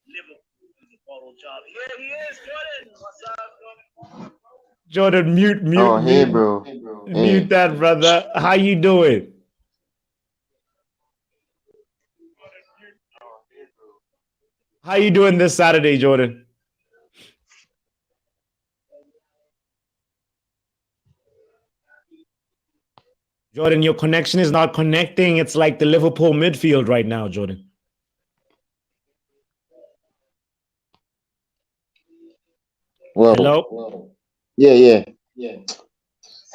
Liverpool do the bottle job. Here he is, Jordan. What's up, Jordan? Jordan, mute. Oh, hey, bro. Mute that, brother. How you doing? How you doing this Saturday, Jordan? Jordan, your connection is not connecting. It's like the Liverpool midfield right now, Jordan. Whoa. Hello? Whoa. Yeah.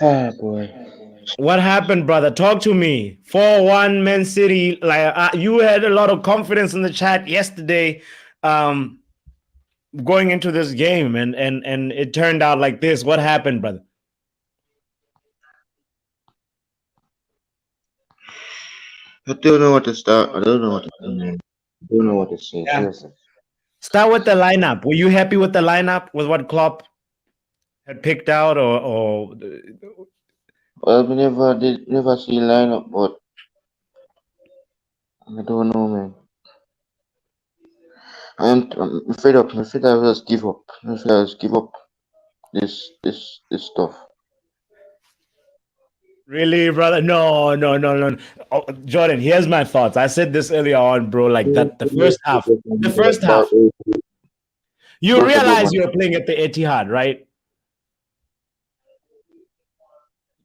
Ah, boy. What happened, brother? Talk to me. 4-1 Man City. Like you had a lot of confidence in the chat yesterday, going into this game, and it turned out like this. What happened, brother? I don't know what to start. I don't know what to say, man. I don't know what to say. Yeah. Start with the lineup. Were you happy with the lineup? With what Klopp had picked out, or? Well, we never see lineup, but I don't know, man. I'm afraid I will just give up. I'm afraid I'll just give up this stuff. Really, brother? No. Oh, Jordan, here's my thoughts. I said this earlier on, bro. Like that, the first half. You Borussia realize Dortmund. you're playing at the Etihad, right?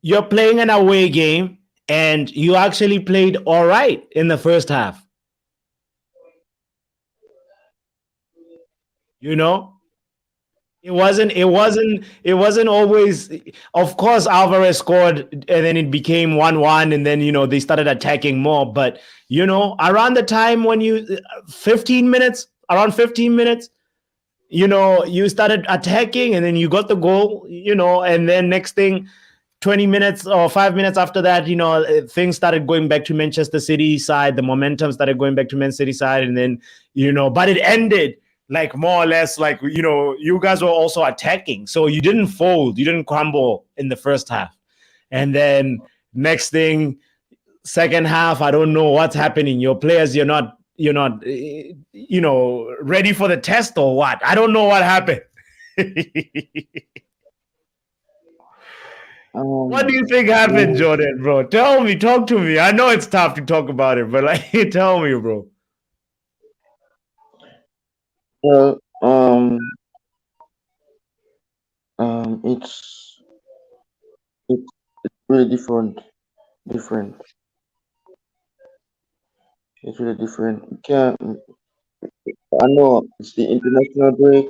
You're playing an away game, and you actually played all right in the first half. You know, it wasn't always. Of course, Alvarez scored, and then it became 1-1, and then they started attacking more. But around the time when 15 minutes, around 15 minutes, you started attacking, and then you got the goal. And then next thing, 20 minutes or 5 minutes after that, things started going back to Manchester City side. The momentum started going back to Man City side. And then, but it ended like more or less like, you guys were also attacking. So you didn't fold, you didn't crumble in the first half. And then next thing, second half, I don't know what's happening. Your players, you're not ready for the test or what. I don't know what happened. What do Um, you think happened, well, Jordan, bro? Tell me, talk to me. I know it's tough to talk about it, but tell me, bro. well, it's really different. It's really different. We can't. I know it's the international break.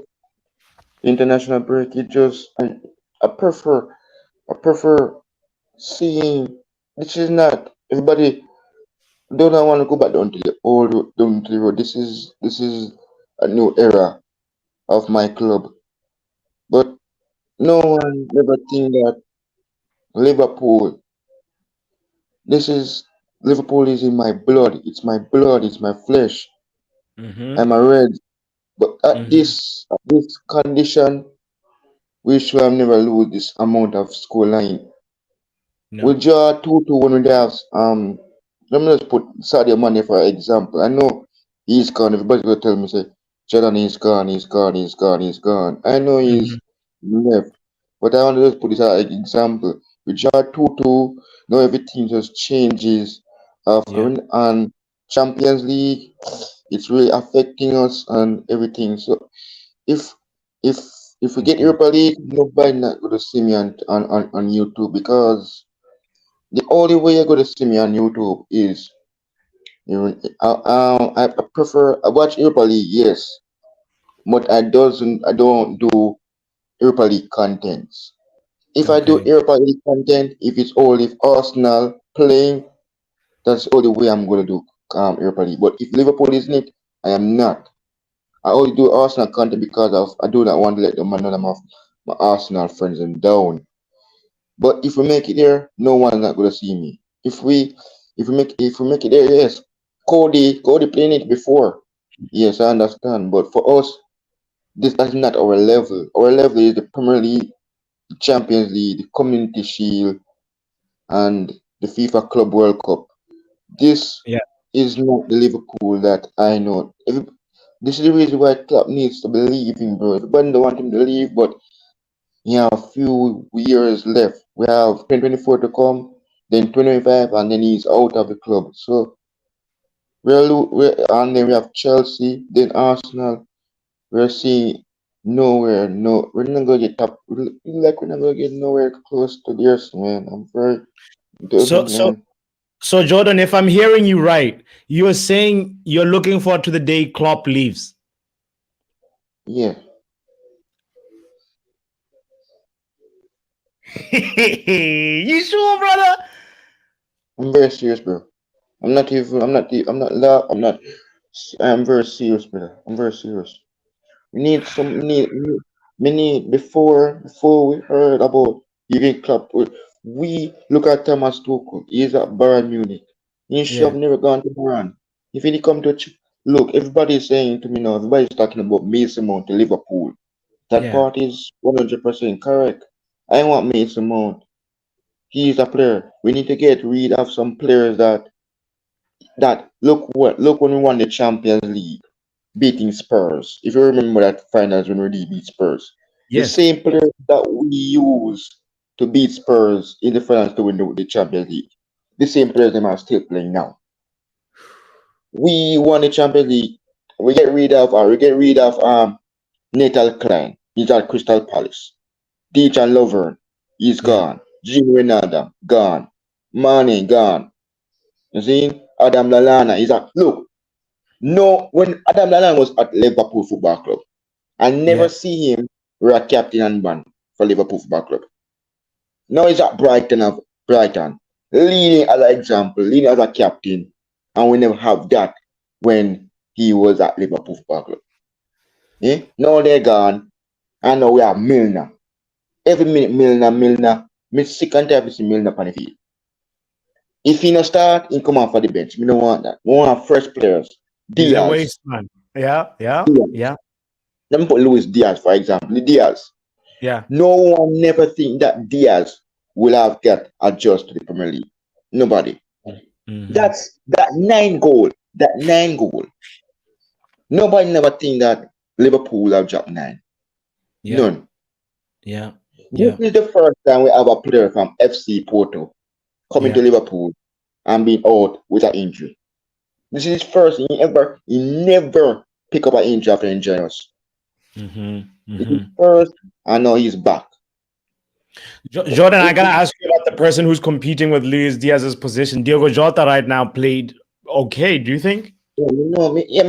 International break. I prefer seeing. This is not everybody. Don't I want to go back down to the road. This is a new era of my club. But no one ever think that Liverpool. This is Liverpool is in my blood. It's my blood. It's my flesh. Mm-hmm. I'm a red. But at Mm-hmm. this condition, we should have never lose this amount of score line. We No. draw 2-2 when we have let me just put Sadio Mane for example. I know he's gone. Everybody's gonna tell me say Jordan is gone, he's gone, he's gone, he's gone. I know Mm-hmm. he's left. But I want to just put this as an example. We draw 2-2, now everything just changes after Yeah. and Champions League it's really affecting us and everything. So if if if we get Mm-hmm. Europa League, nobody not gonna see me on YouTube because the only way you're gonna see me on YouTube is I prefer I watch Europa League, yes, but I don't do Europa League contents. If I do Okay. Europa League content, if it's all if Arsenal playing, that's the only way I'm gonna do Europa League. But if Liverpool is in it, I am not. I only do Arsenal content because of I do not want to let them none of my Arsenal friends and down. But if we make it there, no one's not gonna see me. If we make it there, yes. Cody playing it before. Yes, I understand. But for us, this is not our level. Our level is the Premier League, the Champions League, the Community Shield, and the FIFA Club World Cup. This Yeah. is not the Liverpool that I know. This is the reason why Klopp needs to believe him, bro. Everybody don't want him to leave, but we have a few years left. We have 2024 to come, then 2025, and then he's out of the club. So and then we have Chelsea, then Arsenal. We're seeing nowhere. No, we're not gonna get top. Like we're not gonna get nowhere close to theirs, man. I'm very So doesn't, so man. so Jordan, if I'm hearing you right, you're saying you're looking forward to the day Klopp leaves. Yeah, You sure, brother? I'm very serious, bro. I'm not even. I'm not. I'm not. I'm not. I'm very serious, brother. I'm very serious. We need some we need before we heard about Jurgen Klopp. We look at Thomas Tuchel. He's at Bayern Munich. He should have Yeah. never gone to Bayern. If he come to look, everybody's saying to me now. Everybody's talking about Mason Mount to Liverpool. That Yeah. part is 100% correct. I want Mason Mount. He is a player. We need to get rid of some players that look when we won the Champions League beating Spurs. If you remember that finals when we did beat Spurs, the Yes. same players that we used to beat Spurs in the finals to win the Champions League, the same players them are still playing now. We won the Champions League. We get rid of Natal Klein, he's at Crystal Palace. Dejan Lovren, he's gone. Gino Wijnaldum, gone. Mane, gone. You see? Adam Lallana, he's at... Look, no, when Adam Lallana was at Liverpool Football Club, I never see him wear a captain and band for Liverpool Football Club. Now he's at Brighton, leading as an example, leading as a captain, and we never have that when he was at Liverpool Football Club. Eh? Now they're gone, and now we have Milner. Every minute, Milner. Me sick and tired of seeing Milner on the field. If he no start, he come off for the bench. We don't want that. We want fresh players. He's a Diaz. waste man. Yeah. Let me put Luis Diaz, for example. Diaz. Yeah. No one never think that Diaz will have get adjust to the Premier League. Nobody. Mhm. That's that 9 goal. Nobody never think that Liverpool will have dropped 9. Yeah. None. Yeah. This is the first time we have a player from FC Porto coming to Liverpool and being out with an injury. This is his first. He never pick up an injury after injuring us. This is first, and now he's back. Jordan, I gotta ask you about the person who's competing with Luis Diaz's position. Diogo Jota right now played okay. Do you think? I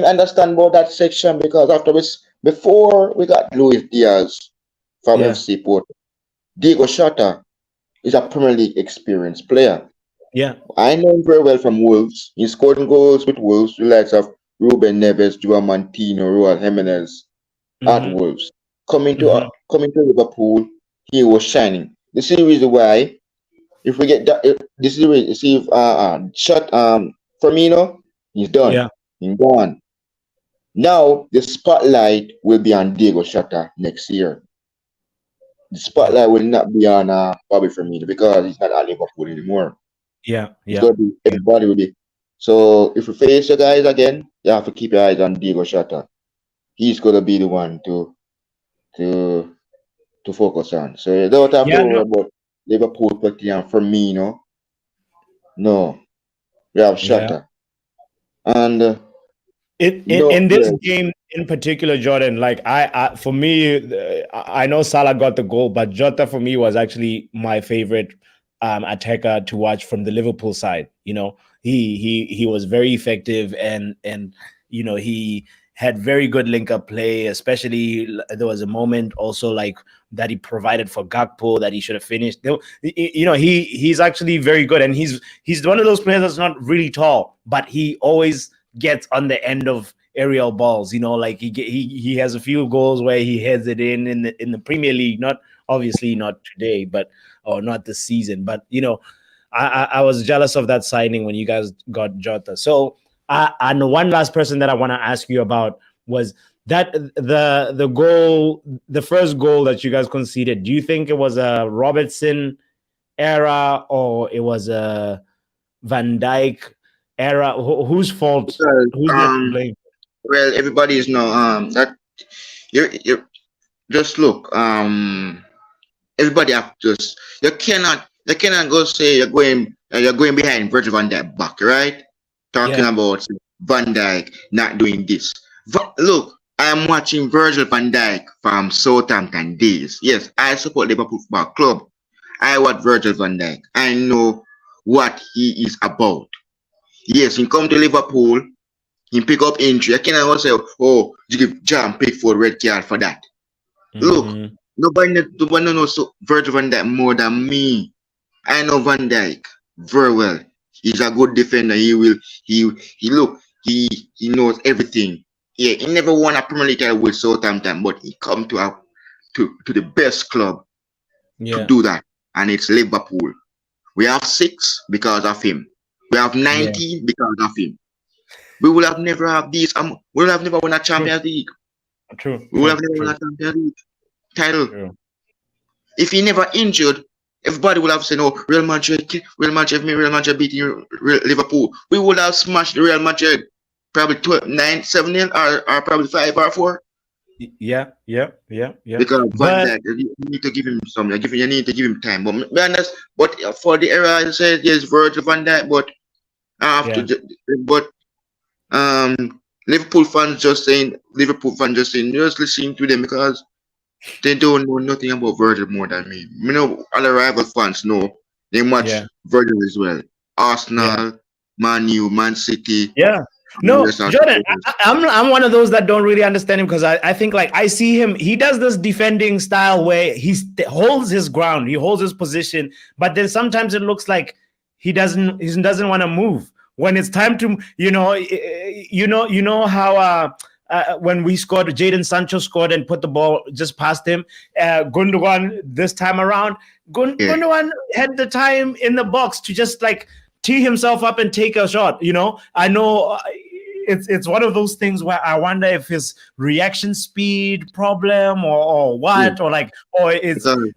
understand about that section because before we got Luis Diaz from FC Porto, Diogo Jota is a Premier League experienced player. Yeah. I know him very well from Wolves. He scored goals with Wolves, the likes of Ruben Neves, Joao Montino, Raul Jimenez at Wolves. Coming to Liverpool, he was shining. This is the reason why, if we get that, this is the reason. See if Firmino, he's done. Yeah. He's gone. Now the spotlight will be on Diogo Jota next year. The spotlight will not be on Bobby Firmino because he's not at Liverpool anymore. Yeah. It's gonna be everybody will be. So if we face the guys again, you have to keep your eyes on Diogo Jota. He's gonna be the one to focus on. So you don't have to worry about Liverpool putting on Firmino. No, we have Jota. And in this game in particular, Jordan, like for me, I know Salah got the goal, but Jota for me was actually my favorite attacker to watch from the Liverpool side. You know, he was very effective and you know he had very good link-up play, especially there was a moment also like that he provided for Gakpo that he should have finished. You know, he's actually very good, and he's one of those players that's not really tall, but he always gets on the end of aerial balls. You know, like he has a few goals where he heads it in the Premier League. Not obviously not today, or not this season, but you know, I was jealous of that signing when you guys got Jota. So. And one last person that I want to ask you about was that the goal, the first goal that you guys conceded. Do you think it was a Robertson era or it was a Van Dijk era? Whose fault? Who's to blame? Well, everybody is that you just look. Everybody have to just you cannot go say you're going behind Virgil van Dijk back, right? Talking about Van Dijk not doing this. Look, I am watching Virgil van Dijk from Southampton days. Yes, I support Liverpool Football Club. I watch Virgil van Dijk. I know what he is about. Yes, he come to Liverpool, he pick up injury. I cannot go say, oh, you give John Pickford red card for that. Look, nobody knows Virgil van Dijk more than me. I know Van Dijk very well. He's a good defender. He knows everything. Yeah, he never won a Premier League title with Southampton, but he come to the best club to do that, and it's Liverpool. We have 6 because of him. We have 19 because of him. We will have never have these. We will have never won a Champions League. True. We will have never won a Champions League title. True. If he never injured, everybody would have said, "No, Real Madrid beating Liverpool." We would have smashed Real Madrid, probably 9-7-0 or probably 5 or 4. Yeah. Because Van Dijk, you need to give him some. You need to give him time. But be honest, but for the era, I said yes, Virgil van Dijk. But Liverpool fans just saying, just listen to them because they don't know nothing about Virgil more than me. You know, other rival fans know they match Yeah. Virgil as well. Yeah. Arsenal, Man U, Man City, Yeah. and the No, rest of Jordan, supporters. I'm one of those that don't really understand him because I think like I see him, he does this defending style where holds his ground, he holds his position, but then sometimes it looks like he doesn't want to move when it's time to, how when we scored, Jadon Sancho scored and put the ball just past him. Gundogan this time around, Yeah, Gundogan had the time in the box to just like tee himself up and take a shot. I know it's one of those things where I wonder if his reaction speed problem or yeah, what, or it's because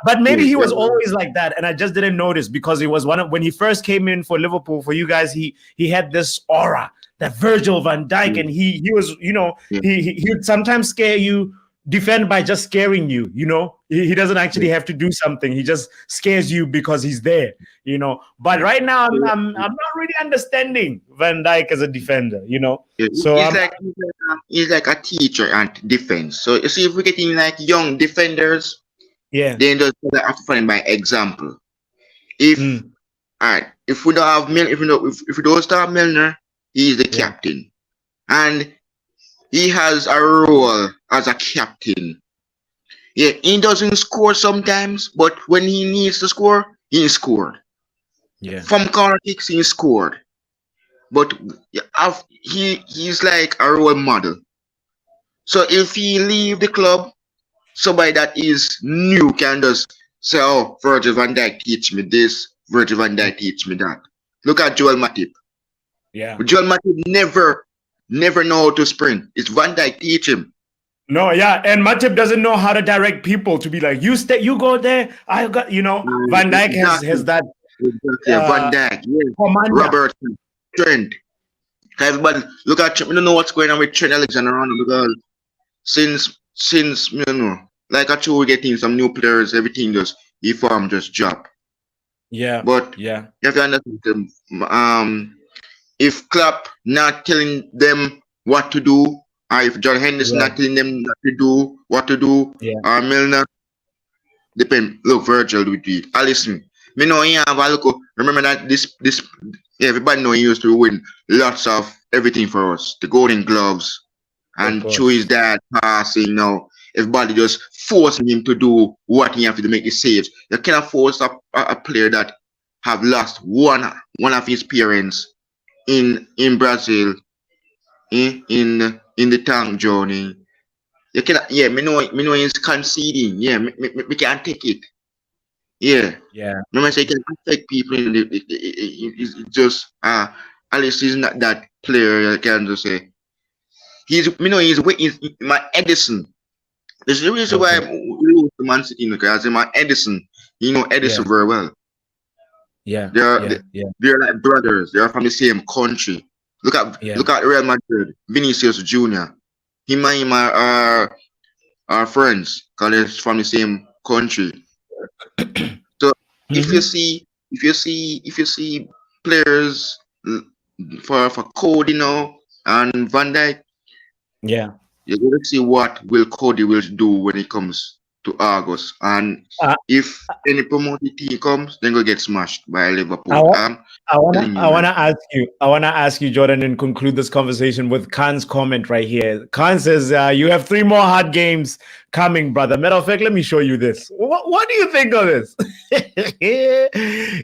but yeah, maybe he was yeah, always like that and I just didn't notice because he was when he first came in for Liverpool for you guys, he had this aura, that Virgil van Dijk, yeah, and he was, yeah, he would sometimes scare you, defend by just scaring you. He doesn't actually yeah. have to do something, he just scares you because he's there. But right now I'm not really understanding Van Dijk as a defender. Yeah, So he's like a teacher and defense. So you see, if we're getting like young defenders, yeah. then just have to find by example. If Mm, alright, if we don't have if we don't start Milner, he is the yeah. captain, and he has a role as a captain. Yeah, he doesn't score sometimes, but when he needs to score, he scored. Yeah. From corner kicks, he scored. But he's like a role model. So if he leave the club, somebody that is new can just say, "Oh, Virgil van Dijk teach me this. Virgil van Dijk teach me that." Look at Joel Matip. Yeah. Joel Matip never know how to sprint. It's Van Dijk teach him. No, yeah, and Matip doesn't know how to direct people to be like, you go there. I got, Van Dijk has Exactly. that Exactly. Van uh Dijk. Yes. commander. Robertson. Trent. Everybody look at Trent. We don't know what's going on with Trent Alexander-Arnold because since like actually we're getting some new players, everything just form just drop. Yeah, But yeah, you have to understand them. If Klopp not telling them what to do, or if John Henderson right, not telling them not to do what to do, yeah, or Milner, depend. Look, Virgil would do it. Listen, me know he have a look. Remember that this everybody know he used to win lots of everything for us, the Golden Gloves, of and through his course. dad passing now. Everybody just forcing him to do what he have to do to make the saves. You cannot force a player that have lost one of his parents in Brazil in the tank journey. You cannot, yeah, me know he's conceding. Yeah, me can't take it. Yeah. Yeah, Remember, I say it can affect people. It's just at least he's not that player. I can just say he's my Edison. There's the reason why okay, we lose to Man City because my Edison. You know yeah, Edison very well. yeah, They're yeah, yeah, they're like brothers. They're from the same country. Look at yeah. look at Real Madrid. Vinicius Junior. Him are friends because they're from the same country. So if you Hmm. see if you see players for Cody now and Van Dijk, Yeah. you're gonna see what will Cody will do when it comes to August. And Uh, if any promoted team comes, then go get smashed by I, Liverpool. wa- I'm I wanna telling I you right. wanna ask you I wanna ask you, Jordan, and conclude this conversation with Khan's comment right here. Khan says you have 3 more hard games coming, brother. Matter of fact, let me show you this. What do you think of this?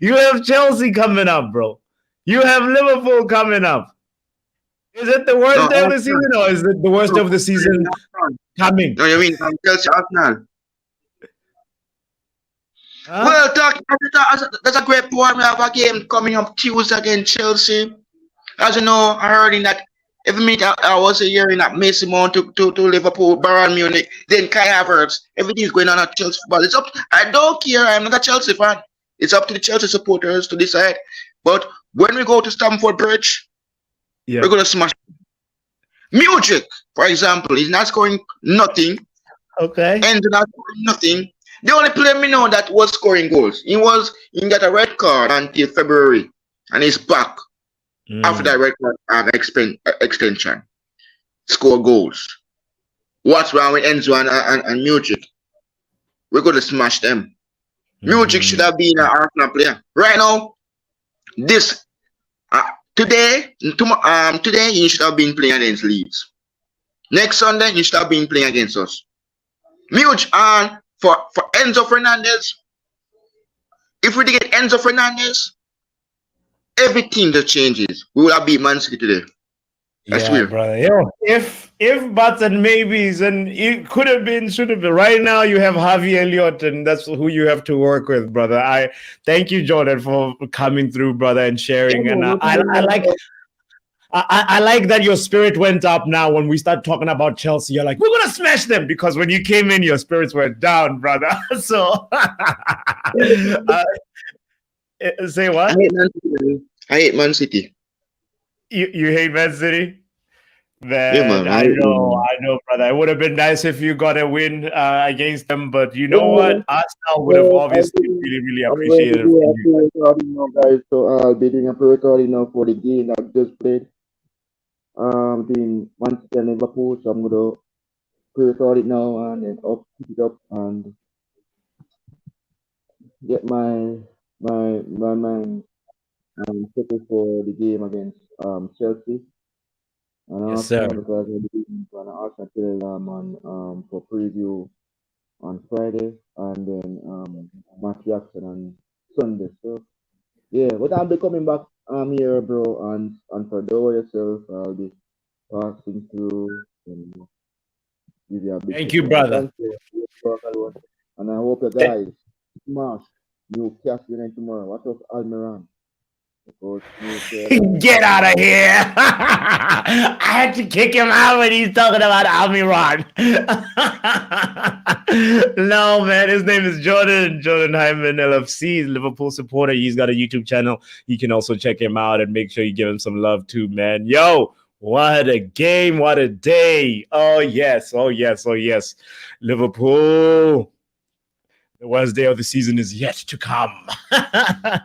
You have Chelsea coming up, bro. You have Liverpool coming up. Is it the No, worst day of the Arsenal. season, or is it the worst No, of the season Arsenal. coming? No, you mean Chelsea Arsenal? Huh? Well, that's a great point. We have a game coming up Tuesday against Chelsea. As you know, I heard in that every minute I was hearing that Mason Mount to Liverpool, Bayern Munich, then Kai Havertz. Everything's going on at Chelsea football. It's up. I don't care. I'm not a Chelsea fan. It's up to the Chelsea supporters to decide. But when we go to Stamford Bridge, we're Yeah. gonna smash. Music, for example, is not scoring nothing. Okay. And not scoring nothing. The only player me know that was scoring goals. He got a red card until February, and he's back after that Mm. record extension. score goals. What's wrong with Enzo and Music? We're going to smash them. Music should have been an Arsenal player. Right now, this today you should have been playing against Leeds. Next Sunday, you should have been playing against us. Music and for Enzo Fernandez. If we did get Enzo Fernandez, everything that changes. We would have beat Man City today. I swear. Brother. Yo, if buts and maybes, and it could have been, should have been. Right now, you have Javi Elliott, and that's who you have to work with, brother. I thank you, Jordan, for coming through, brother, and sharing. And I like that your spirit went up now when we start talking about Chelsea. You're like, we're gonna smash them, because when you came in, your spirits were down, brother. So say what? I hate Man City. You hate Man City? Man, Yeah, man, I know, brother. It would have been nice if you got a win against them, but you know what? Arsenal would have obviously really appreciated it. Now, guys, so I'll be doing a pre-recording now for the game that I've just played. Between Manchester and Liverpool, so I'm gonna pre-record it now and then pick it up and get my mind settled for the game against Chelsea. And Yes, sir. Because I'll be doing an Arsenal telegram on for preview on Friday and then match reaction on Sunday. So yeah, but I'll be coming back here, bro, and for yourself, I'll be passing through and give you a big Thank you, brother. Thank you. And I hope you guys smash Newcastle United tomorrow. What up, Almiron? Get out of here. I had to kick him out when he's talking about Almiron. No, man. His name is Jordan Hyman, LFC, Liverpool supporter. He's got a YouTube channel. You can also check him out and make sure you give him some love too, man. Yo, what a game. What a day. Oh, yes. Liverpool. The worst day of the season is yet to come.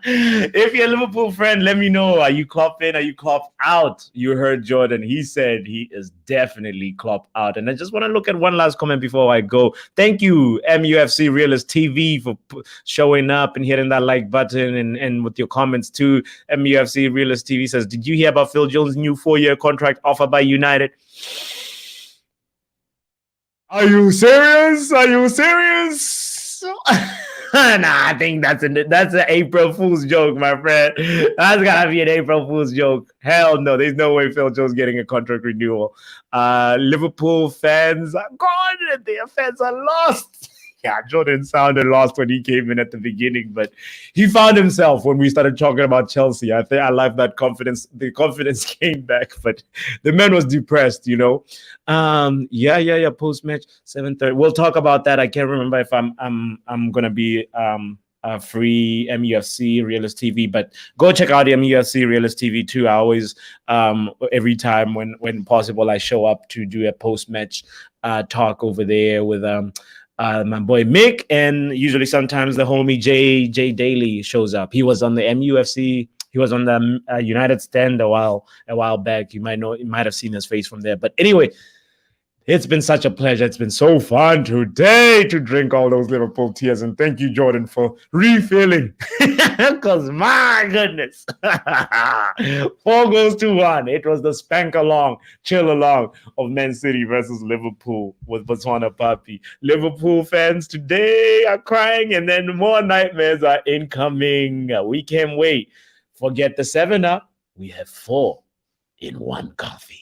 If you're a Liverpool friend, let me know. Are you Klopp in? Are you Klopp out? You heard Jordan. He said he is definitely Klopp out. And I just want to look at one last comment before I go. Thank you, MUFC Realist TV, for showing up and hitting that like button and with your comments too. MUFC Realist TV says, did you hear about Phil Jones' new 4-year contract offered by United? Are you serious? Nah, I think that's an April Fool's joke, my friend. That's gotta be an April Fool's joke. Hell no, there's no way Phil Jones getting a contract renewal. Liverpool fans are gone and their fans are lost. Yeah, Jordan sounded lost when he came in at the beginning, but he found himself when we started talking about Chelsea. I think I like that confidence. The confidence came back, but the man was depressed, you know. Yeah. Post-match 7:30. We'll talk about that. I can't remember if I'm gonna be free MUFC Realist TV, but go check out the MUFC Realist TV too. I always every time when possible I show up to do a post-match talk over there with my boy Mick, and usually sometimes the homie Jay Daly shows up. He was on the MUFC. He was on the United stand a while back. You might have seen his face from there. But anyway, it's been such a pleasure. It's been so fun today to drink all those Liverpool tears. And thank you, Jordan, for refilling. Because my goodness, 4-1. It was the spank along, chill along of Man City versus Liverpool with botswanapapi. Liverpool fans today are crying, and then more nightmares are incoming. We can't wait. Forget the 7-Up. We have 4 in one coffee.